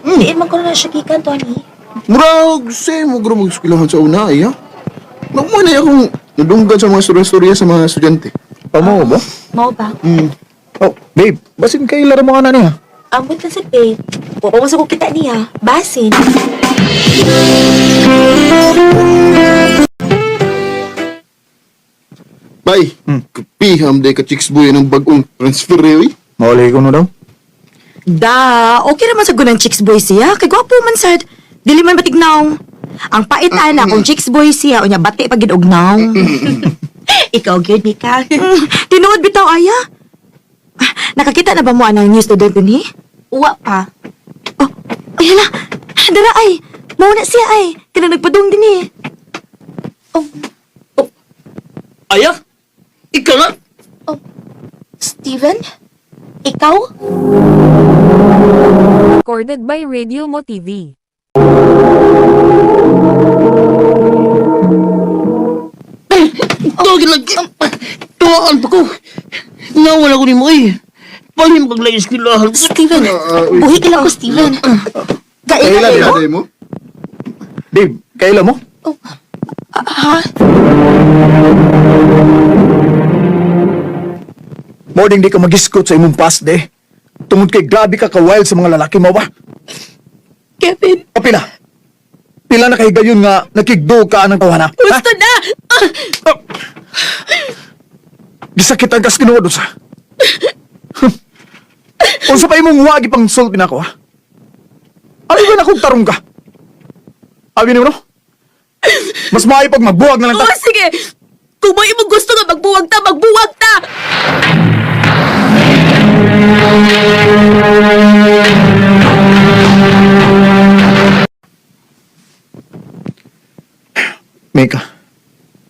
Diin man ko na siya gikan, Tony. Murag, say mo gano'ng mag-skulahan sa una, iya? Nagmana akong nadunggan sa mga storya-storya sa mga estudyante. Mau ba? Mao ba? Oh, babe, basin kay laro mga na niya. Ambot lang sa babe. Pupumasok ko kita niya. Basin. Bay, kapiham day ka chicks boy ng bagong transfer eh. Maulay ko no daw. Da, okay naman sa gunang chicks boy siya. Kay gwapo man sad. Dili man batignaw. Ang pait ana kung chicks boy siya, unya bati pag gidugnaw. Ikaw, good, Mika. Tinuod bitaw aya. Nakakita na ba mo anang new student ni? Uwa pa. Oh, ayan na. Dara ay. Mauna siya ay. Kaya nagpadung din eh. Aya? Ikaw nga? Steven? Ikaw? Recorded by Radio Mo TV. Tawagin lagi. Tuwaan pa ko. Nawala ko ni mo eh. Palim paglay eskwelahan. Steven, buhi ka lang ko, Steven. Kailan Kailan din mo? Babe, kailan mo? Ha? Morning di ka mag-iskot sa imong past day. Tungod kay grabe ka ka-wild sa mga lalaki mo ba? Kevin, Pila? Pila na kahigayon nga nakigdo ka ng tawana? gusto na! Gisakit ang kas tinuod sa. Unsa pa imong wagi pang sulti na ako, ha? Ano ba na kung tarong ka? Abi mo no? Mas maayo pag magbuwag na lang ta. Oo, sige! Kung mo imong gusto nga magbuwag ta, magbuwag ta! Mika,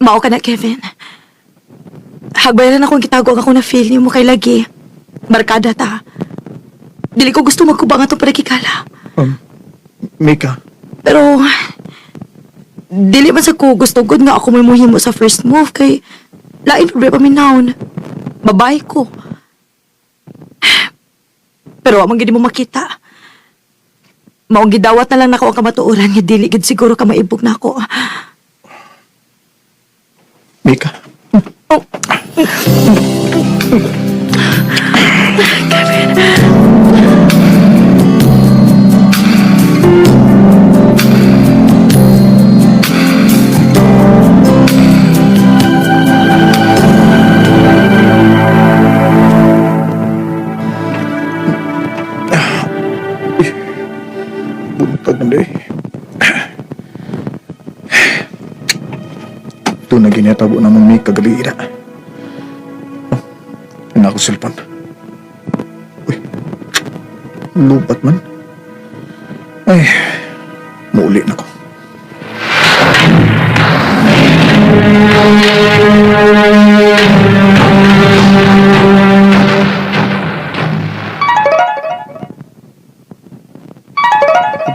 Mao ka na, Kevin. Hagbayaran akong gitago ako na feel niyo mo kay lagi. Barkada ta. Dili ko gusto magkubang ato para kikala. Mika, Pero, dili man sa ko gusto good nga ako may muhimo sa first move kay lain problema minawon. Babae ko. Pero amang gini mo makita. Maong gidawat na lang nako ang kamatuoran nga dili gid siguro ka maibog na ako. Mika. Buntag na day. Ito na ginatabo na mong Mika gali-ira. Ano ako silpon? Uy, lupat man. Ay, muuli na ko.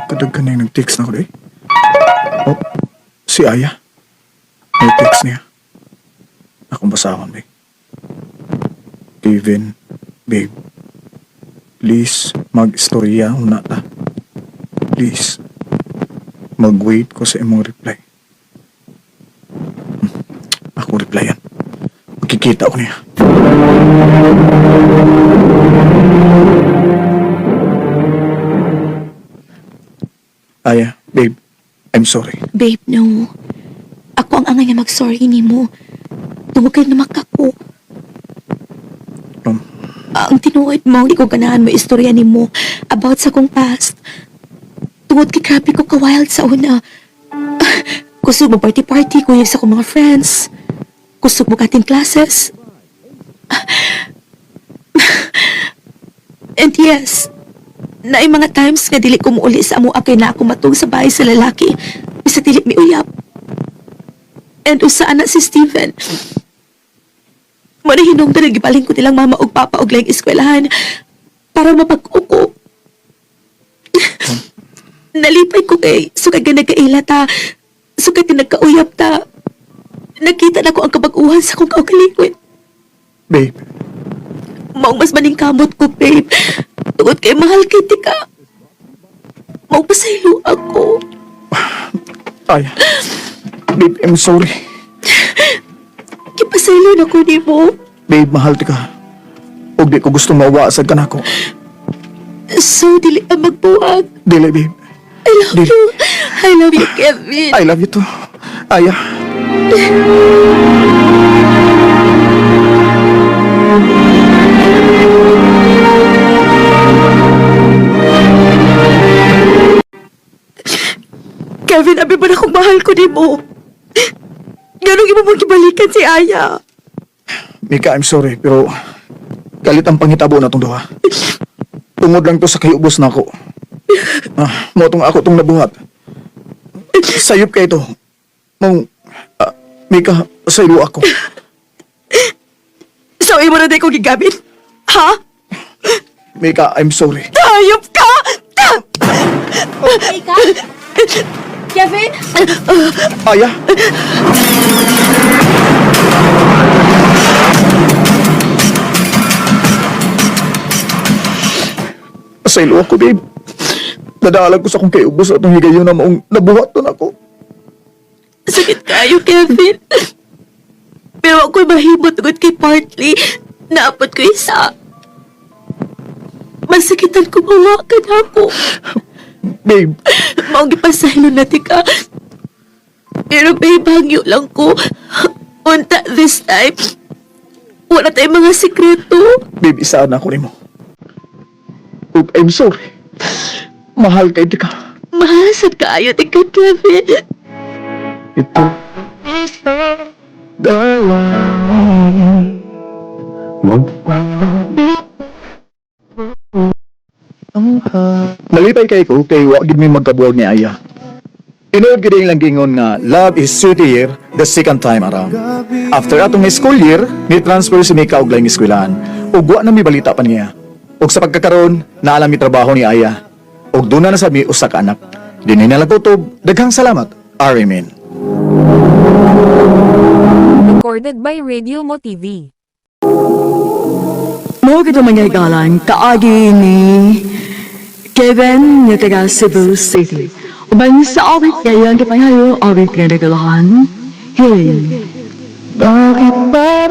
Pagkadagkan na yung nag-text na ko day. Oh, si Aya. May text niya. Akong basahan, babe. Kevin, babe. Please, mag-istorya una ta. Please. Mag-wait ko sa imong reply. Ako replyan. Magkikita ko niya. Aya, babe. I'm sorry. Babe, no. Ako ang angay nga mag-sorry ni mo. Tungod kay namak ako. Ang tinuod mo, di ko ganahan mo istorya ni mo about sa kong past. Tungod kay grabe ko ka-wild sa una. Kusog mo party-party, kuyog sa kong mga friends. Kusog mo kating classes. And yes, naay mga times nga dili ko muuli sa amo kay na ako matug sa bahay sa lalaki. Bisa dili mi uyap. And usaan na si Steven. Manahinong na nagibaling ko nilang mama og papa og lang eskwelahan para mapag-uko. Nalipay ko kay sukad ka nagkaila ta, sukad ka nagkauyap ta. Nakita na ko ang kabag-uhan sa kong kaugalingon. Babe, Maong mas maningkamot ko, babe. Tungod kay mahal kay tika. Maong pasaylo ako. Aya. Babe, I'm sorry. Kipasaylo na ko ni mo. Babe, mahal ka. Og di ko gusto mawasag ka na ako. So, dili ang magbuwag. Dili, babe. I love Dili. you. I love you, Kevin. I love you too. Aya. Kevin, abi ba na kung mahal ko di mo? Ganong imo mong kibalikan si Aya? Mika, I'm sorry, pero galit ang pangitabo na tong duha. Tungod lang to sa kayubos na ako. Mo tong ako tong nabuhat. Sayop kay ito. Mong, Mika, sayo ako. So, imo na di ko gigabin? Ha? Mika, I'm sorry. Hayop ka! Mika? Kevin? Aya. Pasaylo ako, babe. Nadalag ko sa kong kayubos at nung higayon na maong nabuhat to na ako. Sakit kayo, Kevin. Pero ako'y mahimot tugod kay Partly. Naapot ko isa. Masakitan ko mawakan ako. Babe, Maong gipasahilo na ka. Pero babe, hangyo lang ko. Unta this time. Wala tayong mga sikreto. babe, isaan ako rin mo. Oh, I'm sorry. Mahal kay ka. Mahasad kaayo, tika, Kevin. Ito. Nalipay kay ko kay wa gid mi magkabuog ni Aya. Inood gid lang gingon nga love is sweeter the second time around. After atong school year, ni transfer si Mika og laing eskwelahan. Ug wa na mi balita pa niya. Ug sa pagkakaroon, naalam mi trabaho ni Aya. Ug doon na sa mi usa ka anak. Dinhi na lagotob. Daghang salamat. Amen. Recorded by Radio Mo TV. Mo kita mga igalan, kaagi ni Kevin nga taga Cebu City. Uban sa awit kaya ang kapangayo, awit nga nagalahan. Hey. Bakit ba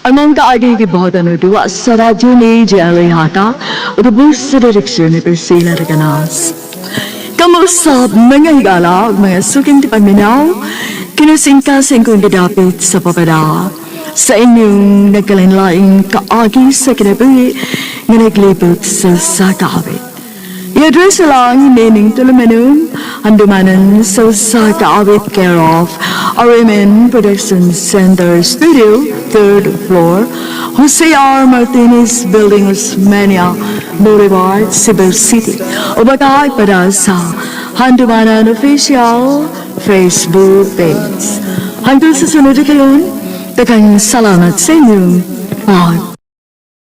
Among kaagi gibotan ng duwa sa radyo ni Jelly Hata, utubos sa direksyon ni Priscilla Reganas. Kamusta mga higala, mga suking tipaminaw, kinasingkasing kong gidapit sa papada. Sa inyong nagkalinlaing kaagi sa kinabuhi nga naglibot sa sakawit. I-address lang meaning tulumanong handumanan sa sakawit care of RMN Production Center Studio, 3rd floor, Jose R. Martinez Building, Osmania Boulevard, Cebu City. O baka para sa Handumanan Official Facebook page. Hanggang sa sunod na kayon, daghang salamat sa inyong